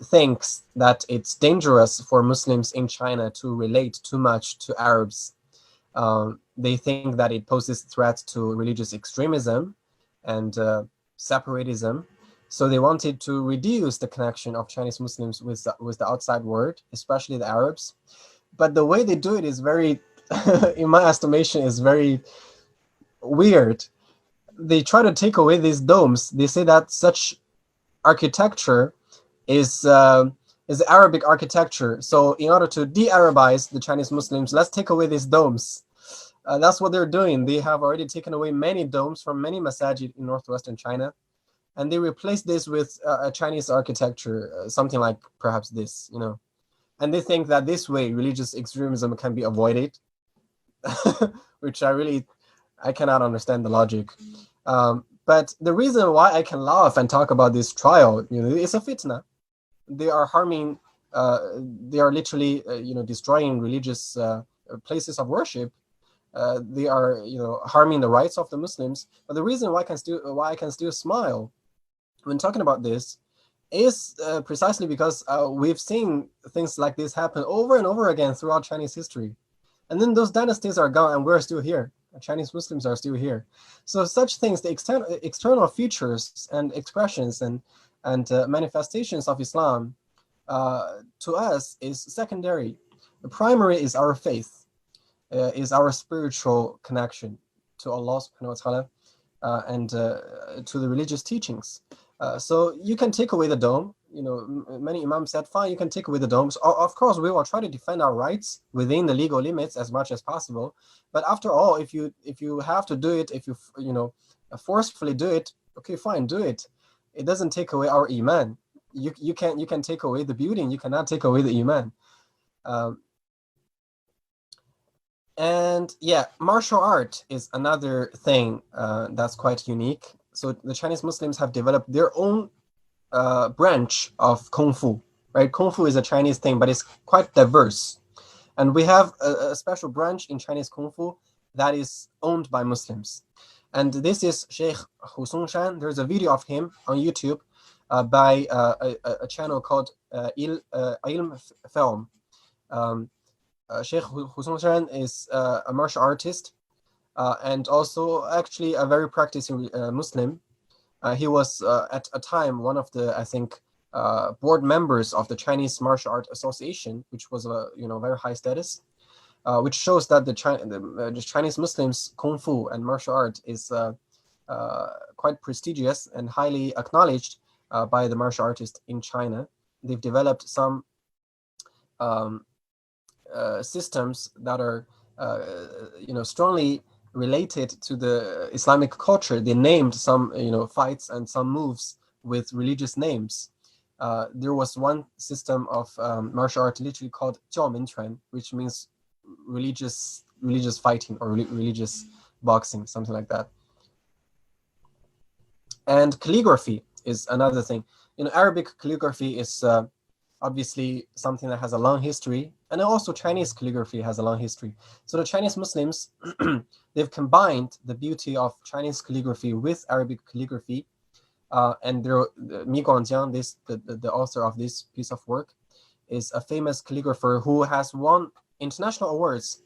thinks that it's dangerous for Muslims in China to relate too much to Arabs. They think that it poses threats to religious extremism and separatism. So they wanted to reduce the connection of Chinese Muslims with the outside world, especially the Arabs. But the way they do it is very, in my estimation, is very weird. They try to take away these domes. They say that such architecture is Arabic architecture. So in order to de-Arabize the Chinese Muslims, let's take away these domes. That's what they're doing. They have already taken away many domes from many masajid in northwestern China, and they replace this with a Chinese architecture, something like perhaps this, And they think that this way religious extremism can be avoided, which I cannot understand the logic. But the reason why I can laugh and talk about this trial, it's a fitna. They are harming, they are literally, destroying religious places of worship. They are, harming the rights of the Muslims. But the reason why I can still smile when talking about this is precisely because we've seen things like this happen over and over again throughout Chinese history. And then those dynasties are gone and we're still here. Chinese Muslims are still here. So such things, the external features and expressions and manifestations of Islam to us is secondary. The primary is our faith, is our spiritual connection to Allah subhanahu wa ta'ala and to the religious teachings. So you can take away the dome. Many imams said, fine, you can take away the domes. Of course, we will try to defend our rights within the legal limits as much as possible. But after all, if you have to do it, if you forcefully do it, okay, fine, do it. It doesn't take away our iman. You can take away the building. You cannot take away the iman. And yeah, martial art is another thing that's quite unique. So the Chinese Muslims have developed their own branch of Kung Fu, right? Kung Fu is a Chinese thing, but it's quite diverse. And we have a special branch in Chinese Kung Fu that is owned by Muslims. And this is Sheikh Hu Songshan. There's a video of him on YouTube by a channel called Ilm Film. Sheikh Hu Songshan is a martial artist and also actually a very practicing Muslim. He was at a time one of the, I think, board members of the Chinese Martial Art Association, which was a very high status, which shows that the Chinese Muslims Kung Fu and martial art is quite prestigious and highly acknowledged by the martial artists in China. They've developed some systems that are strongly related to the Islamic culture. They named some fights and some moves with religious names. There was one system of martial art literally called 教门拳, which means religious fighting or religious boxing, something like that. And calligraphy is another thing. Arabic calligraphy is obviously something that has a long history, and also Chinese calligraphy has a long history. So the Chinese Muslims, they've combined the beauty of Chinese calligraphy with Arabic calligraphy, and Mi Guangjiang, the author of this piece of work, is a famous calligrapher who has won international awards.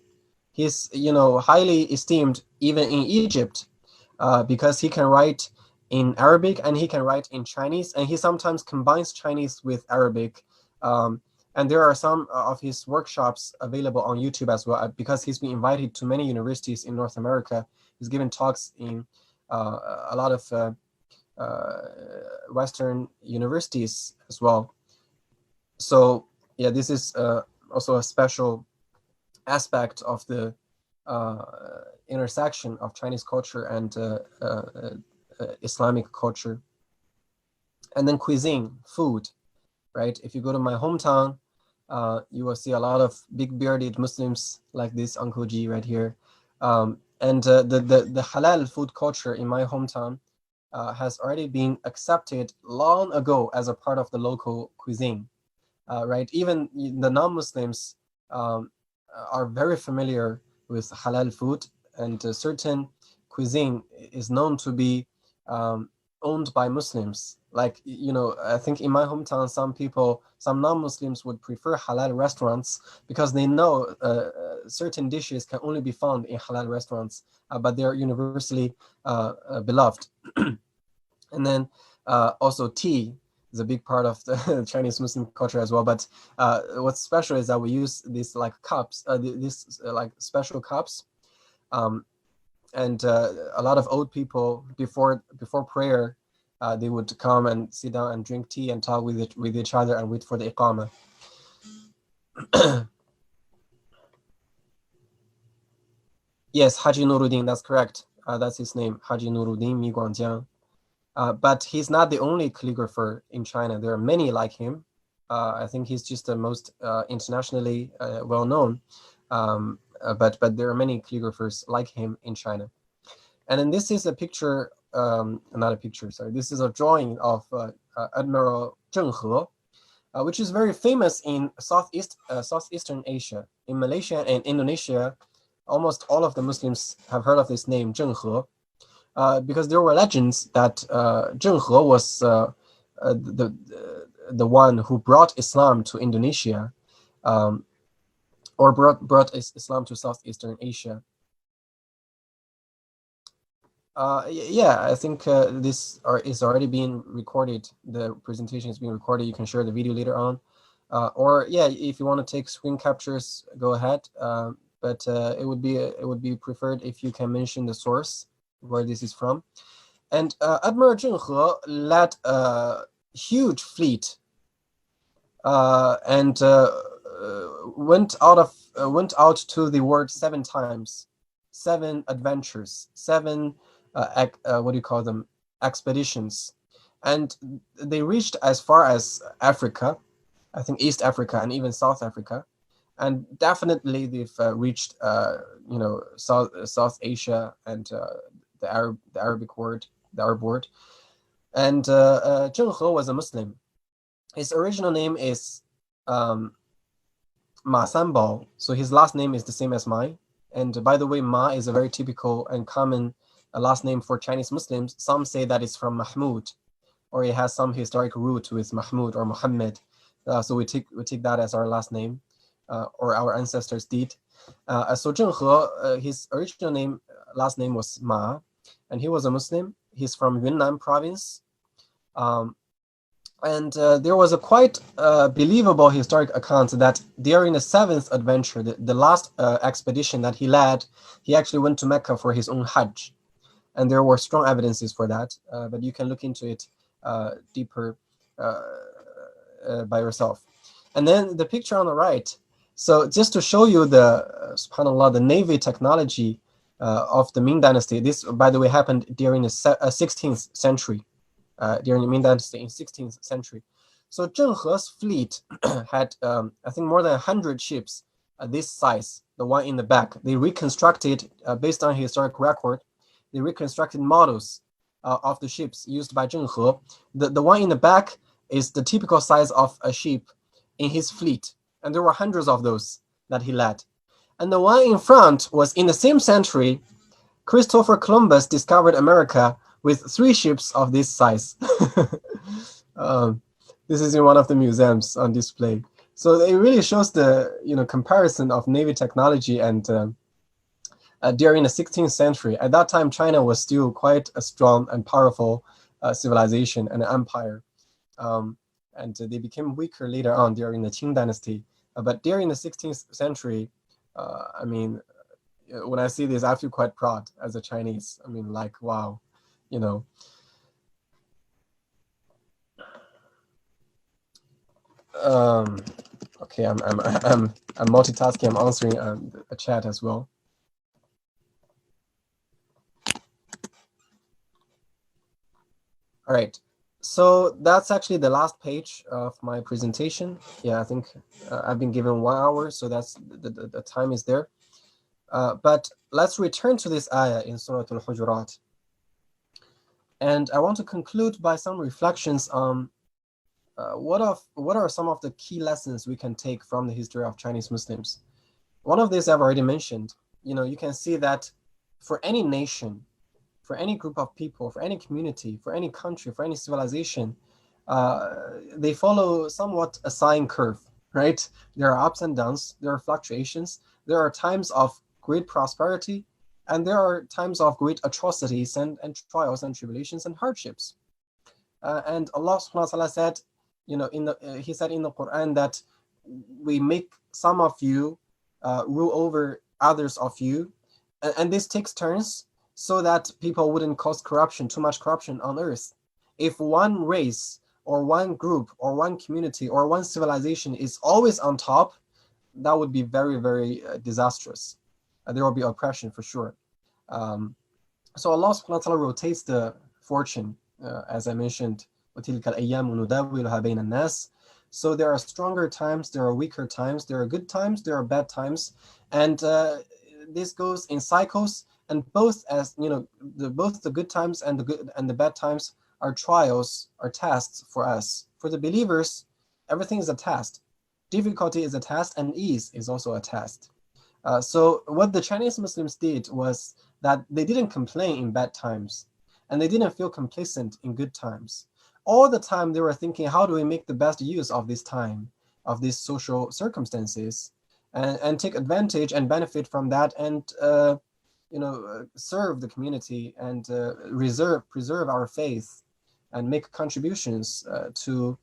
He's highly esteemed even in Egypt because he can write in Arabic and he can write in Chinese, and he sometimes combines Chinese with Arabic. And there are some of his workshops available on YouTube as well, because he's been invited to many universities in North America. He's given talks in a lot of Western universities as well. So yeah, this is also a special aspect of the intersection of Chinese culture and Islamic culture. And then cuisine, food, right? If you go to my hometown, you will see a lot of big bearded Muslims like this Uncle G right here. And the halal food culture in my hometown has already been accepted long ago as a part of the local cuisine, right? Even the non-Muslims are very familiar with halal food, and certain cuisine is known to be owned by Muslims. Like, I think in my hometown, some non-Muslims would prefer halal restaurants because they know certain dishes can only be found in halal restaurants, but they're universally beloved. And then also tea is a big part of the Chinese Muslim culture as well. But what's special is that we use these like cups, these like special cups. And a lot of old people before prayer, they would come and sit down and drink tea and talk with each other and wait for the iqamah. Yes, Haji Nuruddin, that's correct. That's his name, Haji Nuruddin Mi Guangjiang. But he's not the only calligrapher in China. There are many like him. I think he's just the most internationally well known. But there are many calligraphers like him in China. And then this is a picture, not a picture, sorry. This is a drawing of Admiral Zheng He, which is very famous in Southeastern Asia. In Malaysia and Indonesia, almost all of the Muslims have heard of this name, Zheng He. Because there were legends that Zheng He was the one who brought Islam to Indonesia, or brought Islam to Southeastern Asia. Yeah, I think this is already being recorded. The presentation is being recorded. You can share the video later on, or yeah, if you want to take screen captures, go ahead. But it would be preferred if you can mention the source where this is from. And Admiral Zheng He led a huge fleet and went out to the world 7 times, 7 adventures, 7 what do you call them, expeditions, and they reached as far as Africa, I think East Africa and even South Africa, and definitely they've reached South Asia and the Arab world. And Zheng He was a Muslim. His original name is Ma Sanbao, so his last name is the same as mine. And by the way, Ma is a very typical and common last name for Chinese Muslims. Some say that it's from Mahmud, or it has some historic root with Mahmud or Muhammad. So we take that as our last name, or our ancestors did. So Zheng He, his original last name was Ma, and he was a Muslim. He's from Yunnan province. And there was a quite believable historic account that during the 7th adventure, the last expedition that he led, he actually went to Mecca for his own Hajj. And there were strong evidences for that, but you can look into it deeper by yourself. And then the picture on the right, so just to show you the, subhanAllah, the navy technology of the Ming Dynasty. This, by the way, happened during the 16th century. During the Ming Dynasty in 16th century. So Zheng He's fleet had, I think, more than 100 ships this size, the one in the back. They reconstructed, based on historic record, they reconstructed models of the ships used by Zheng He. The one in the back is the typical size of a ship in his fleet. And there were hundreds of those that he led. And the one in front was in the same century, Christopher Columbus discovered America with 3 ships of this size. This is in one of the museums on display. So it really shows the comparison of navy technology. And during the 16th century, at that time, China was still quite a strong and powerful civilization and empire. And they became weaker later on during the Qing Dynasty. But during the 16th century, I mean, when I see this, I feel quite proud as a Chinese. I mean, like, wow. Okay, I'm multitasking. I'm answering a chat as well. All right, so that's actually the last page of my presentation. Yeah, I think I've been given 1 hour, so that's the time is there. But let's return to this ayah in Surah Al-Hujurat. And I want to conclude by some reflections on what are some of the key lessons we can take from the history of Chinese Muslims. One of these I've already mentioned. You can see that for any nation, for any group of people, for any community, for any country, for any civilization, they follow somewhat a sine curve, right? There are ups and downs, there are fluctuations, there are times of great prosperity, and there are times of great atrocities and trials and tribulations and hardships. And Allah subhanahu wa ta'ala said, He said in the Quran that we make some of you rule over others of you, and this takes turns so that people wouldn't cause corruption, too much corruption on earth. If one race or one group or one community or one civilization is always on top, that would be very, very disastrous. There will be oppression for sure. So Allah subhanahu wa ta'ala rotates the fortune, as I mentioned. So there are stronger times, there are weaker times, there are good times, there are bad times, and this goes in cycles. And both, as both the good times and the bad times are trials, are tests for us. For the believers, everything is a test. Difficulty is a test, and ease is also a test. So what the Chinese Muslims did was that they didn't complain in bad times, and they didn't feel complacent in good times. All the time they were thinking, how do we make the best use of this time, of these social circumstances, and take advantage and benefit from that, and serve the community, and preserve our faith, and make contributions to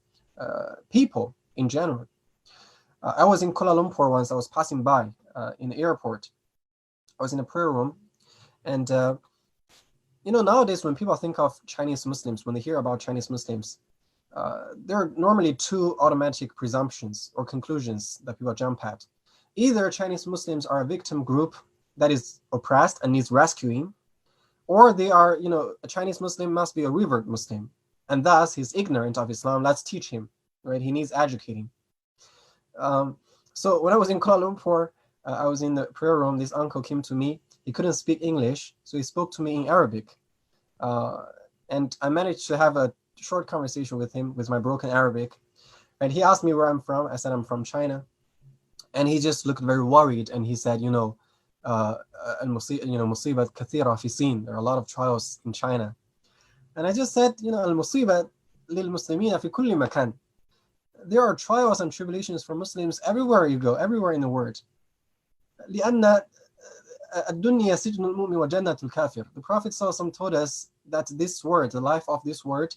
people in general. I was in Kuala Lumpur once. I was passing by in the airport. I was in a prayer room, and nowadays when people think of Chinese Muslims, when they hear about Chinese Muslims, there are normally two automatic presumptions or conclusions that people jump at. Either Chinese Muslims are a victim group that is oppressed and needs rescuing, or they are, a Chinese Muslim must be a revert Muslim, and thus he's ignorant of Islam. Let's teach him, right? He needs educating. So when I was in Kuala Lumpur, I was in the prayer room. This uncle came to me. He couldn't speak English, so he spoke to me in Arabic. And I managed to have a short conversation with him with my broken Arabic. And he asked me where I'm from. I said, I'm from China. And he just looked very worried. And he said, al-musibat kathira fi Sin. There are a lot of trials in China. And I just said, al-musibat lil muslimina fi kulli makan. There are trials and tribulations for Muslims everywhere you go, everywhere in the world. لأن الدنيا سجن المؤمن وجنة الكافر. The Prophet ﷺ told us that this world, the life of this world,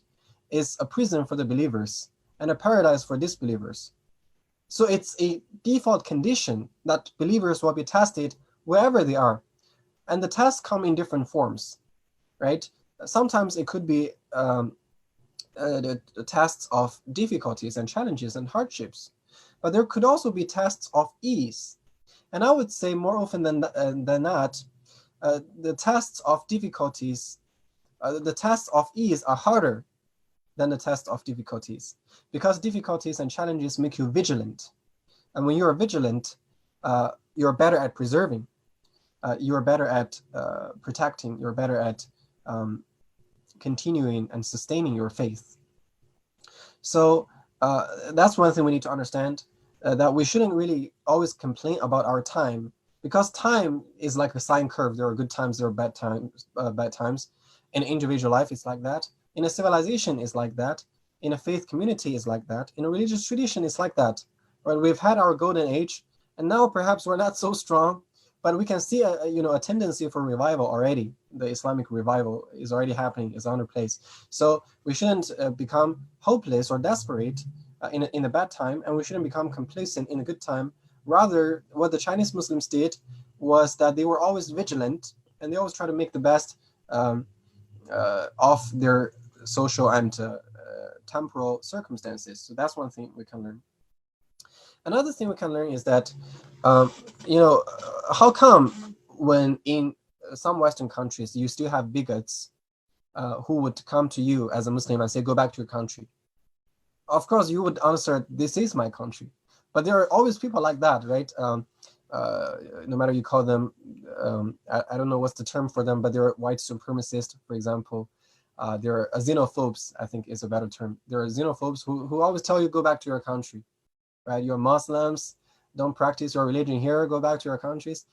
is a prison for the believers and a paradise for disbelievers. So it's a default condition that believers will be tested wherever they are. And the tests come in different forms, right? Sometimes it could be the tests of difficulties and challenges and hardships, but there could also be tests of ease. And I would say more often than that, the tests of difficulties, the tests of ease are harder than the tests of difficulties, because difficulties and challenges make you vigilant. And when you're vigilant, you're better at preserving, you're better at protecting, you're better at continuing and sustaining your faith. So that's one thing we need to understand, that we shouldn't really always complain about our time, because time is like a sine curve. There are good times, there are bad times. In an individual life, it's like that. In a civilization, it's like that. In a faith community, it's like that. In a religious tradition, it's like that. Right? We've had our golden age, and now perhaps we're not so strong, but we can see a tendency for revival already. The Islamic revival is already happening, is on place. So we shouldn't become hopeless or desperate in a bad time, and we shouldn't become complacent in a good time. Rather, what the Chinese Muslims did was that they were always vigilant, and they always try to make the best of their social and temporal circumstances. So that's one thing we can learn. Another thing we can learn is that, how come when in some Western countries you still have bigots who would come to you as a Muslim and say, go back to your country? Of course, you would answer, this is my country. But there are always people like that, right? no matter you call them, I don't know what's the term for them, but they're white supremacists, for example. They're xenophobes, I think is a better term. There are xenophobes who always tell you, go back to your country, right? You're Muslims, don't practice your religion here, go back to your countries.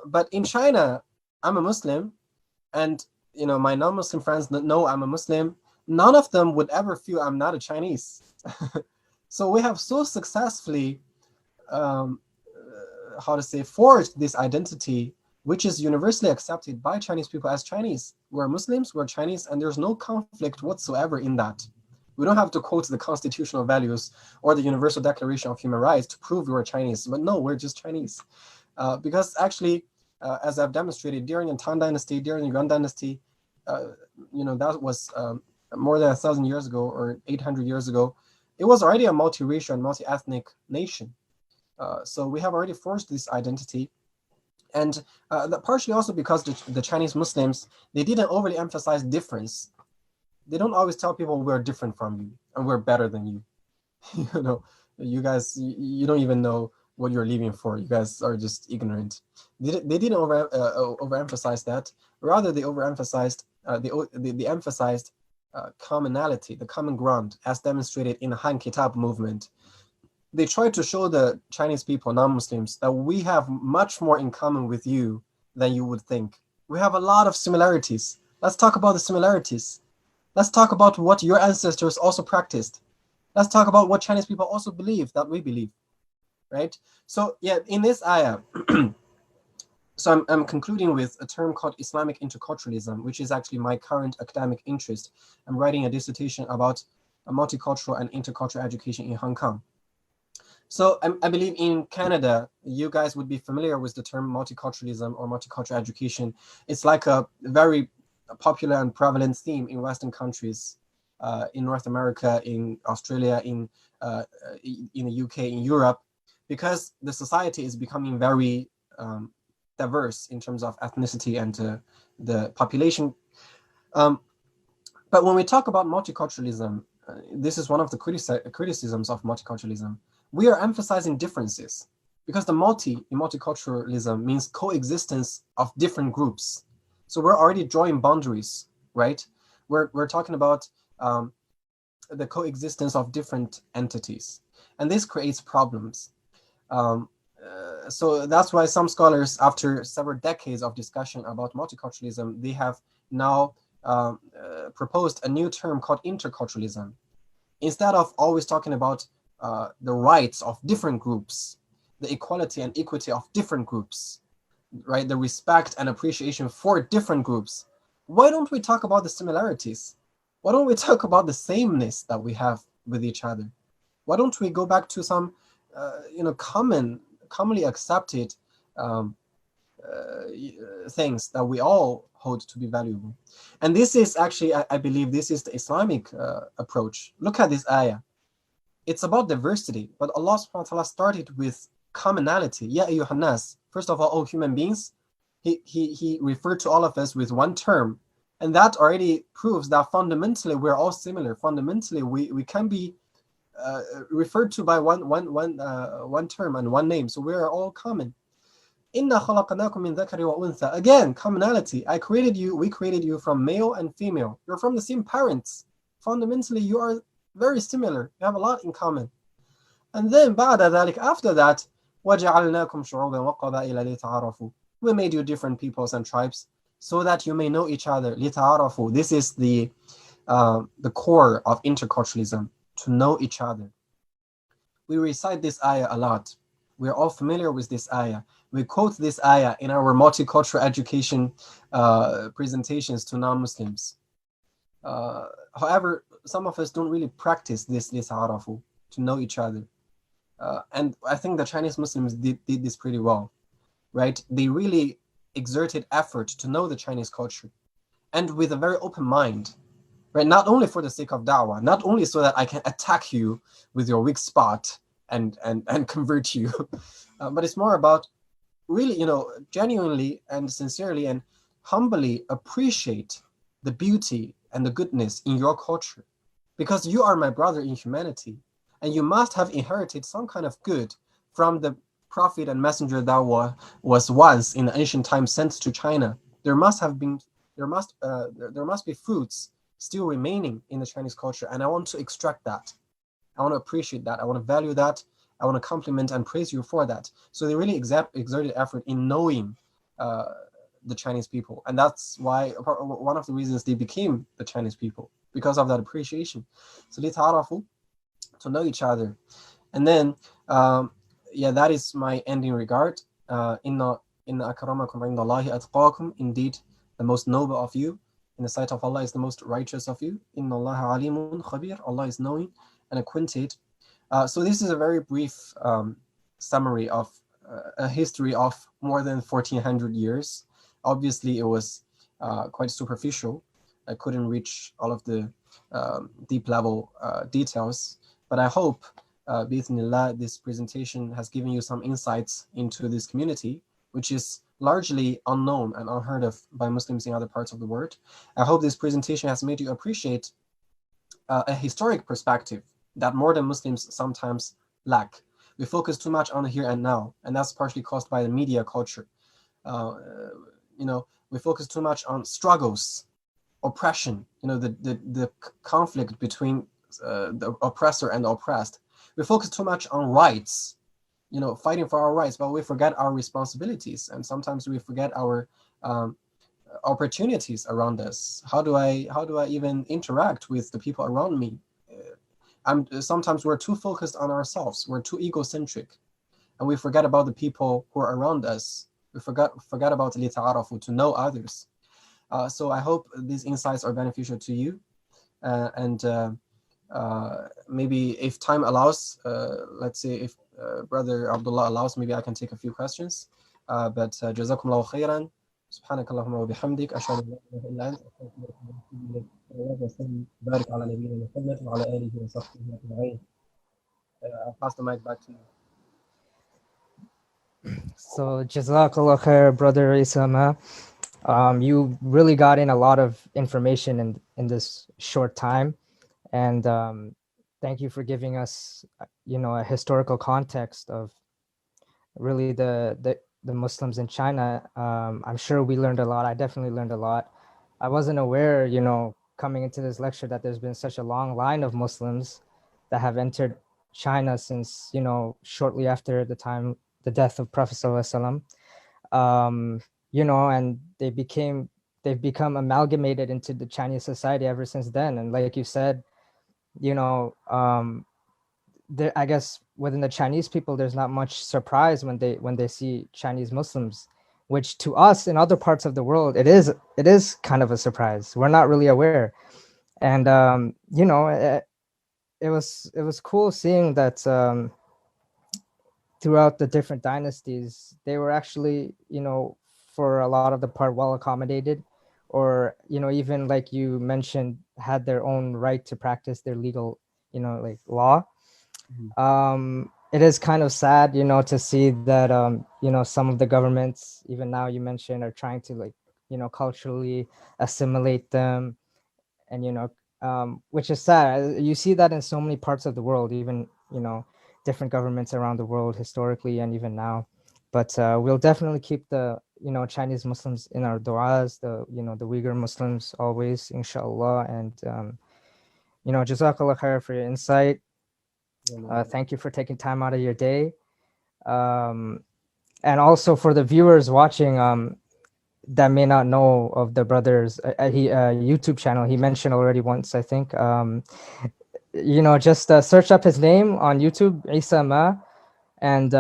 But in China, I'm a Muslim, and my non-Muslim friends know I'm a Muslim. None of them would ever feel I'm not a Chinese. So we have so successfully, forged this identity, which is universally accepted by Chinese people as Chinese. We're Muslims, we're Chinese, and there's no conflict whatsoever in that. We don't have to quote the constitutional values or the Universal Declaration of Human Rights to prove we're Chinese, but no, we're just Chinese. Because actually, as I've demonstrated during the Tang Dynasty, during the Yuan Dynasty, that was more than 1,000 years ago or 800 years ago, it was already a multiracial and multi-ethnic nation. So we have already forged this identity. And partially also because the Chinese Muslims, they didn't overly emphasize difference. They don't always tell people we're different from you and we're better than you. You guys, you don't even know what you're living for. You guys are just ignorant. They didn't overemphasize that. Rather, they overemphasized they emphasized commonality, the common ground, as demonstrated in the Han Kitab Movement. They tried to show the Chinese people, non-Muslims, that we have much more in common with you than you would think. We have a lot of similarities. Let's talk about the similarities. Let's talk about what your ancestors also practiced. Let's talk about what Chinese people also believe that we believe, right? So yeah, in this ayah, so I'm concluding with a term called Islamic Interculturalism, which is actually my current academic interest. I'm writing a dissertation about a multicultural and intercultural education in Hong Kong. So I believe in Canada, you guys would be familiar with the term multiculturalism or multicultural education. It's like a very popular and prevalent theme in Western countries, in North America, in Australia, in the UK, in Europe, because the society is becoming very diverse in terms of ethnicity and the population. But when we talk about multiculturalism, this is one of the criticisms of multiculturalism. We are emphasizing differences because the multiculturalism means coexistence of different groups. So we're already drawing boundaries, right? We're talking about the coexistence of different entities, and this creates problems. So that's why some scholars, after several decades of discussion about multiculturalism, they have now proposed a new term called interculturalism. Instead of always talking about the rights of different groups, the equality and equity of different groups, right? The respect and appreciation for different groups. Why don't we talk about the similarities? Why don't we talk about the sameness that we have with each other? Why don't we go back to some, commonly accepted things that we all hold to be valuable? And this is actually, I believe, this is the Islamic approach. Look at this ayah. It's about diversity, but Allah subhanahu wa ta'ala started with commonality. Ya ayyuhan nas. First of all human beings, he referred to all of us with one term. And that already proves that fundamentally we're all similar. Fundamentally, we can be referred to by one term and one name. So we are all common. Inna khalaqnakum min dhakari wa untha. Again, commonality. We created you from male and female. You're from the same parents. Fundamentally, you are very similar. You have a lot in common. And then بعد ذلك, after that, وَجَعَلْنَاكُمْ شُعُوبًا وَقَبَائِلَ لِتَعَارَفُوا. We made you different peoples and tribes so that you may know each other. لِتَعَارَفُوا. This is the core of interculturalism, to know each other. We recite this ayah a lot. We're all familiar with this ayah. We quote this ayah in our multicultural education presentations to non-Muslims. However, some of us don't really practice this arafu, to know each other. And I think the Chinese Muslims did this pretty well, right? They really exerted effort to know the Chinese culture, and with a very open mind, right? Not only for the sake of da'wah, not only so that I can attack you with your weak spot and convert you, but it's more about really, genuinely and sincerely and humbly appreciate the beauty and the goodness in your culture, because you are my brother in humanity, and you must have inherited some kind of good from the prophet and messenger that was once in the ancient times sent to China, there must be fruits still remaining in the Chinese culture, and I want to extract that. I want to appreciate that. I want to value that. I want to compliment and praise you for that. So they really exerted effort in knowing the Chinese people, and that's why one of the reasons they became the Chinese people, because of that appreciation. So لتعرفوا, to know each other. And then yeah, that is my ending regard. Inna akramakum indallahi atqakum. Indeed, the most noble of you in the sight of Allah is the most righteous of you. Inna Allah alimun khabir. Allah is knowing and acquainted. So this is a very brief summary of a history of more than 1400 years. Obviously, it was quite superficial. I couldn't reach all of the deep level details, but I hope Bismillah, this presentation has given you some insights into this community, which is largely unknown and unheard of by Muslims in other parts of the world. I hope this presentation has made you appreciate a historic perspective that modern Muslims sometimes lack. We focus too much on the here and now, and that's partially caused by the media culture. We focus too much on struggles, oppression, the conflict between the oppressor and the oppressed. We focus too much on rights, fighting for our rights, but we forget our responsibilities, and sometimes we forget our opportunities around us. How do I even interact with the people around me? Sometimes we're too focused on ourselves. We're too egocentric, and we forget about the people who are around us. We forget about lita'arafu, to know others. So I hope these insights are beneficial to you, and maybe if time allows, let's say if Brother Abdullah allows, maybe I can take a few questions. But jazakumullahu khairan. سبحانك اللهم وبحمدك أشهد أن لا إله إلا أنت أستغفرك وأتوب إليك. اللهم وسلم وبارك على نبينا محمد وعلى آله وصحبه أجمعين. I'll pass the mic back to you. So Jazakallah khair, Brother Isama. You really got in a lot of information in this short time, and thank you for giving us, a historical context of really the Muslims in China. I'm sure we learned a lot. I definitely learned a lot. I wasn't aware, coming into this lecture, that there's been such a long line of Muslims that have entered China since, shortly after the death of Prophet Sallallahu Alaihi Wasallam. And they've become amalgamated into the Chinese society ever since then. And like you said, I guess within the Chinese people, there's not much surprise when they see Chinese Muslims, which to us in other parts of the world, it is kind of a surprise. We're not really aware, and it was cool seeing that throughout the different dynasties, they were actually, for a lot of the part, well accommodated, or even like you mentioned, had their own right to practice their legal, like law. It is kind of sad, to see that some of the governments, even now you mentioned, are trying to, like, culturally assimilate them, and which is sad. You see that in so many parts of the world, even different governments around the world historically and even now. But we'll definitely keep the Chinese Muslims in our du'as, the the Uyghur Muslims always, inshallah. And jazakallah khair for your insight. Thank you for taking time out of your day. And also for the viewers watching that may not know of the brother's YouTube channel, he mentioned already once, I think. Just search up his name on YouTube, Isa Ma, and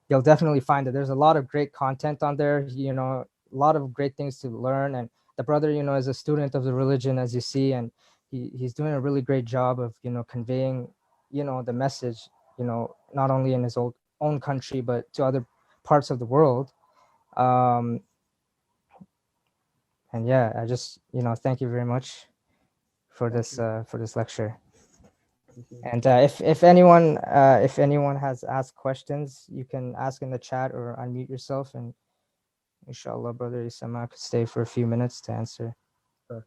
you'll definitely find it. There's a lot of great content on there, a lot of great things to learn. And the brother, is a student of the religion, as you see, and he's doing a really great job of, conveying, the message, not only in his own country, but to other parts of the world. And yeah, I just, thank you very much for this lecture. And if anyone has asked questions, you can ask in the chat or unmute yourself, and inshallah, Brother Isama could stay for a few minutes to answer. Sure.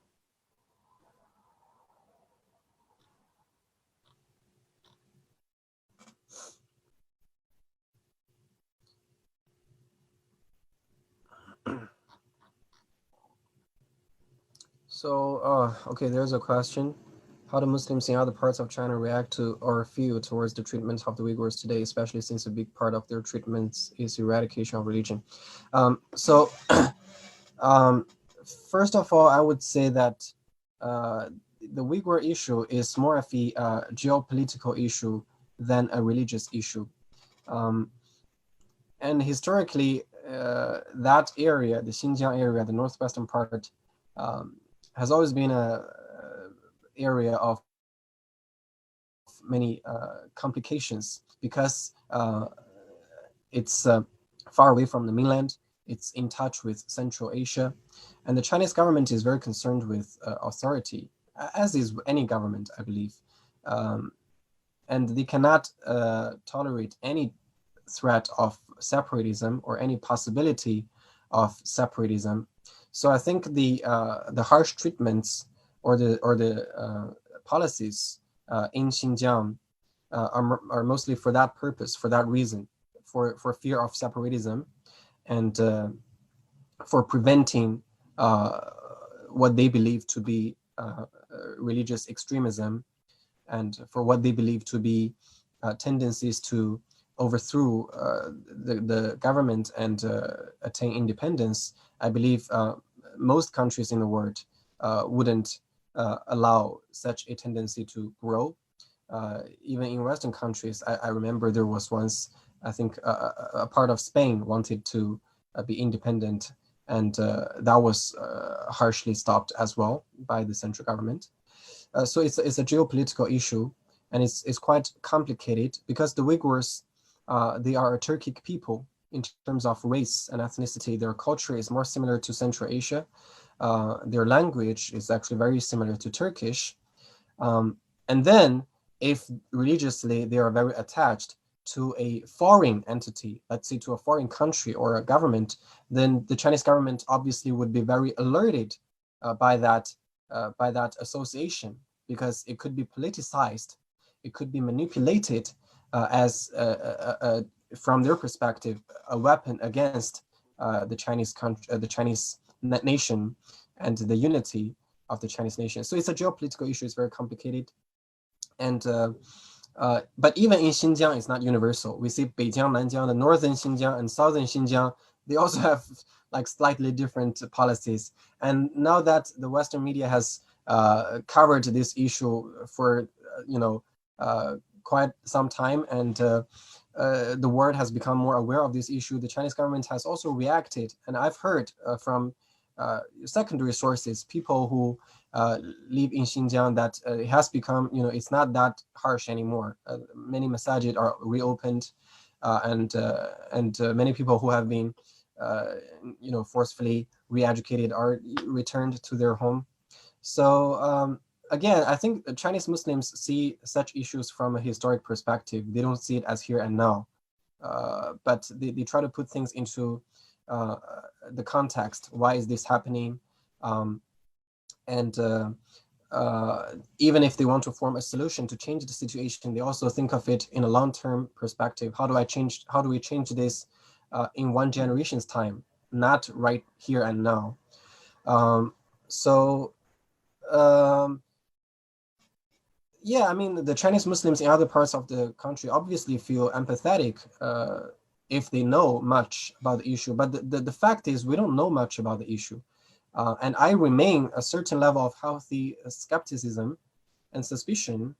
So, okay, there's a question. How do Muslims in other parts of China react to or feel towards the treatment of the Uyghurs today, especially since a big part of their treatments is eradication of religion? So, um, first of all, I would say that the Uyghur issue is more of a geopolitical issue than a religious issue. Um, and historically, that area, the Xinjiang area, the northwestern part, um, has always been a area of many complications because it's far away from the mainland. It's in touch with Central Asia, and the Chinese government is very concerned with authority, as is any government, I believe. Um, and they cannot tolerate any threat of separatism or any possibility of separatism. So I think the harsh treatments or the policies in Xinjiang are mostly for that purpose, for that reason, for fear of separatism, and for preventing what they believe to be religious extremism, and for what they believe to be tendencies to overthrow the government and attain independence. I believe most countries in the world wouldn't allow such a tendency to grow. Even in Western countries, I remember there was once, I think, a part of Spain wanted to be independent, and that was harshly stopped as well by the central government. So it's a geopolitical issue, and it's quite complicated because the Uyghurs, they are a Turkic people in terms of race and ethnicity. Their culture is more similar to Central Asia. Their language is actually very similar to Turkish. And then, if religiously they are very attached to a foreign entity, let's say to a foreign country or a government, then the Chinese government obviously would be very alerted by that association, because it could be politicized, it could be manipulated as from their perspective, a weapon against the Chinese country, the Chinese nation, and the unity of the Chinese nation. So it's a geopolitical issue. It's very complicated, and but even in Xinjiang, it's not universal. We see Beijiang, Nanjiang, the northern Xinjiang and southern Xinjiang. They also have like slightly different policies. And now that the Western media has covered this issue for quite some time, and the world has become more aware of this issue, the Chinese government has also reacted. And I've heard from secondary sources, people who live in Xinjiang, that it has become, it's not that harsh anymore. Many masajid are reopened, and many people who have been, forcefully re-educated are returned to their home. So again, I think the Chinese Muslims see such issues from a historic perspective. They don't see it as here and now, but they try to put things into the context. Why is this happening? And even if they want to form a solution to change the situation, they also think of it in a long-term perspective. How do we change this in one generation's time, not right here and now? Yeah, I mean, the Chinese Muslims in other parts of the country obviously feel empathetic if they know much about the issue. But the fact is, we don't know much about the issue. And I remain a certain level of healthy skepticism and suspicion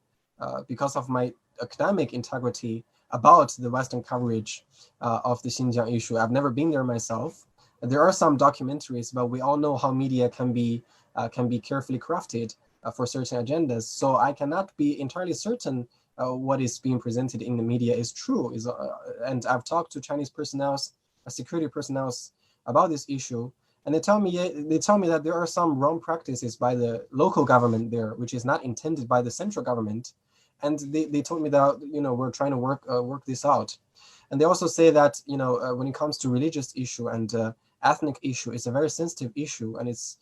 because of my academic integrity about the Western coverage of the Xinjiang issue. I've never been there myself. There are some documentaries, but we all know how media can be carefully crafted for certain agendas. So I cannot be entirely certain what is being presented in the media is true. And I've talked to Chinese personnel, security personnel about this issue, and they tell me that there are some wrong practices by the local government there, which is not intended by the central government. And they told me that we're trying to work this out. And they also say that when it comes to religious issue and ethnic issue, it's a very sensitive issue, and it's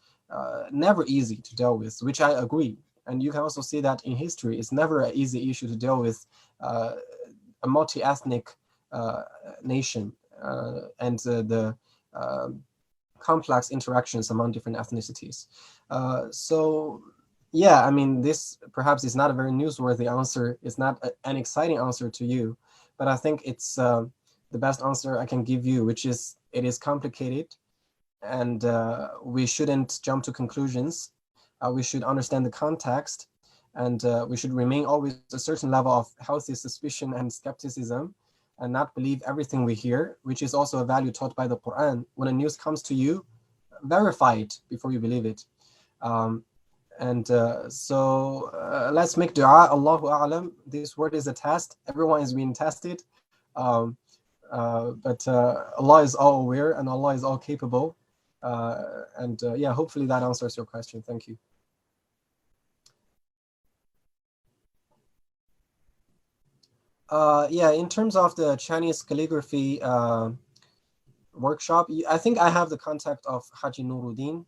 never easy to deal with, which I agree. And you can also see that in history, it's never an easy issue to deal with a multi-ethnic nation, and complex interactions among different ethnicities. So yeah, I mean, this perhaps is not a very newsworthy answer. It's not an exciting answer to you, but I think it's the best answer I can give you, which is it is complicated, and we shouldn't jump to conclusions. We should understand the context, and we should remain always a certain level of healthy suspicion and skepticism, and not believe everything we hear, which is also a value taught by the Quran. When a news comes to you, verify it before you believe it. So let's make dua. Allahu A'lam. This word is a test. Everyone is being tested. But Allah is all aware and Allah is all capable. Yeah, hopefully that answers your question. Thank you. Yeah, in terms of the Chinese calligraphy workshop, I think I have the contact of Haji Nuruddin.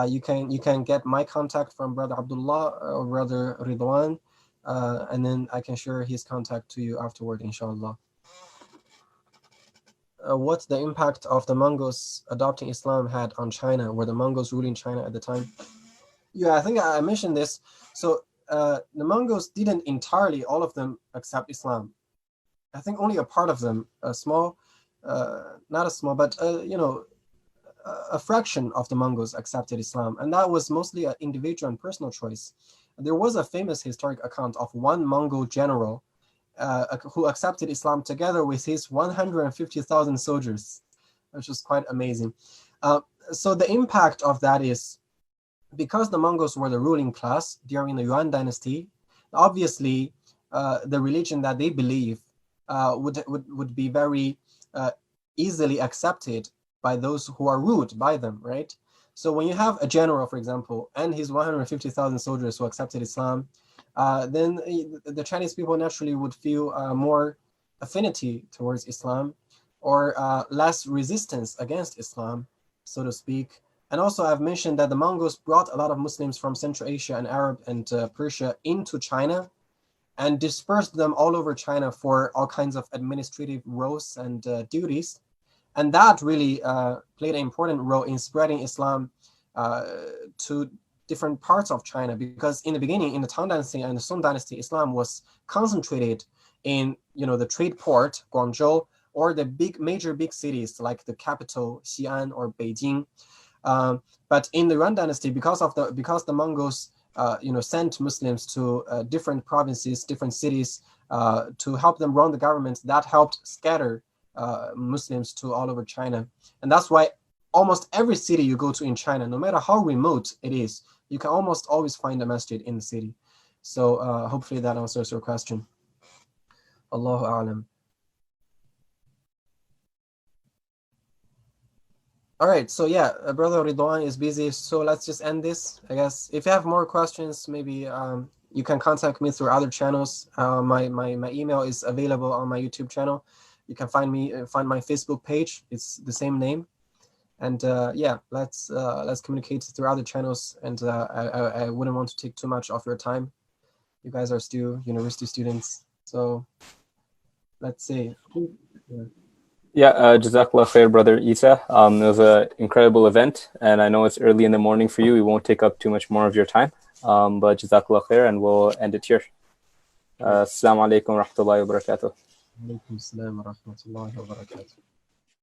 You can get my contact from Brother Abdullah or Brother Ridwan, and then I can share his contact to you afterward, inshallah. What's the impact of the Mongols adopting Islam had on China? Were the Mongols ruling China at the time? Yeah, I think I mentioned this. So the Mongols didn't entirely, all of them, accept Islam. I think only a part of them, a small, not a small, but you know, a fraction of the Mongols accepted Islam, and that was mostly an individual and personal choice. There was a famous historic account of one Mongol general who accepted Islam together with his 150,000 soldiers, which was quite amazing. So the impact of that is, because the Mongols were the ruling class during the Yuan Dynasty, obviously the religion that they believe would be very easily accepted by those who are ruled by them, right? So when you have a general, for example, and his 150,000 soldiers who accepted Islam, then the Chinese people naturally would feel more affinity towards Islam, or less resistance against Islam, so to speak. And also I've mentioned that the Mongols brought a lot of Muslims from Central Asia and Arab and Persia into China and dispersed them all over China for all kinds of administrative roles and duties. And that really played an important role in spreading Islam to different parts of China, because in the beginning, in the Tang Dynasty and the Song Dynasty, Islam was concentrated in, you know, the trade port, Guangzhou, or the major big cities like the capital, Xi'an or Beijing. But in the Yuan Dynasty, because the Mongols, you know, sent Muslims to different provinces, different cities to help them run the government, that helped scatter Muslims to all over China. And that's why almost every city you go to in China, no matter how remote it is, you can almost always find a masjid in the city. So hopefully that answers your question. Allahu A'lam. All right, so yeah, Brother Ridwan is busy, so let's just end this, I guess. If you have more questions, maybe you can contact me through other channels. My email is available on my YouTube channel. You can find my Facebook page. It's the same name. And yeah, let's communicate through other channels. And I wouldn't want to take too much of your time. You guys are still university students, so let's see. Yeah, Jazakallah khair, Brother Isa. It was an incredible event, and I know it's early in the morning for you. We won't take up too much more of your time, but Jazakallah khair, and we'll end it here. Assalamu alaikum wa rahmatullahi wa barakatuh. Alaikum salam wa rahmatullahi wa barakatuh.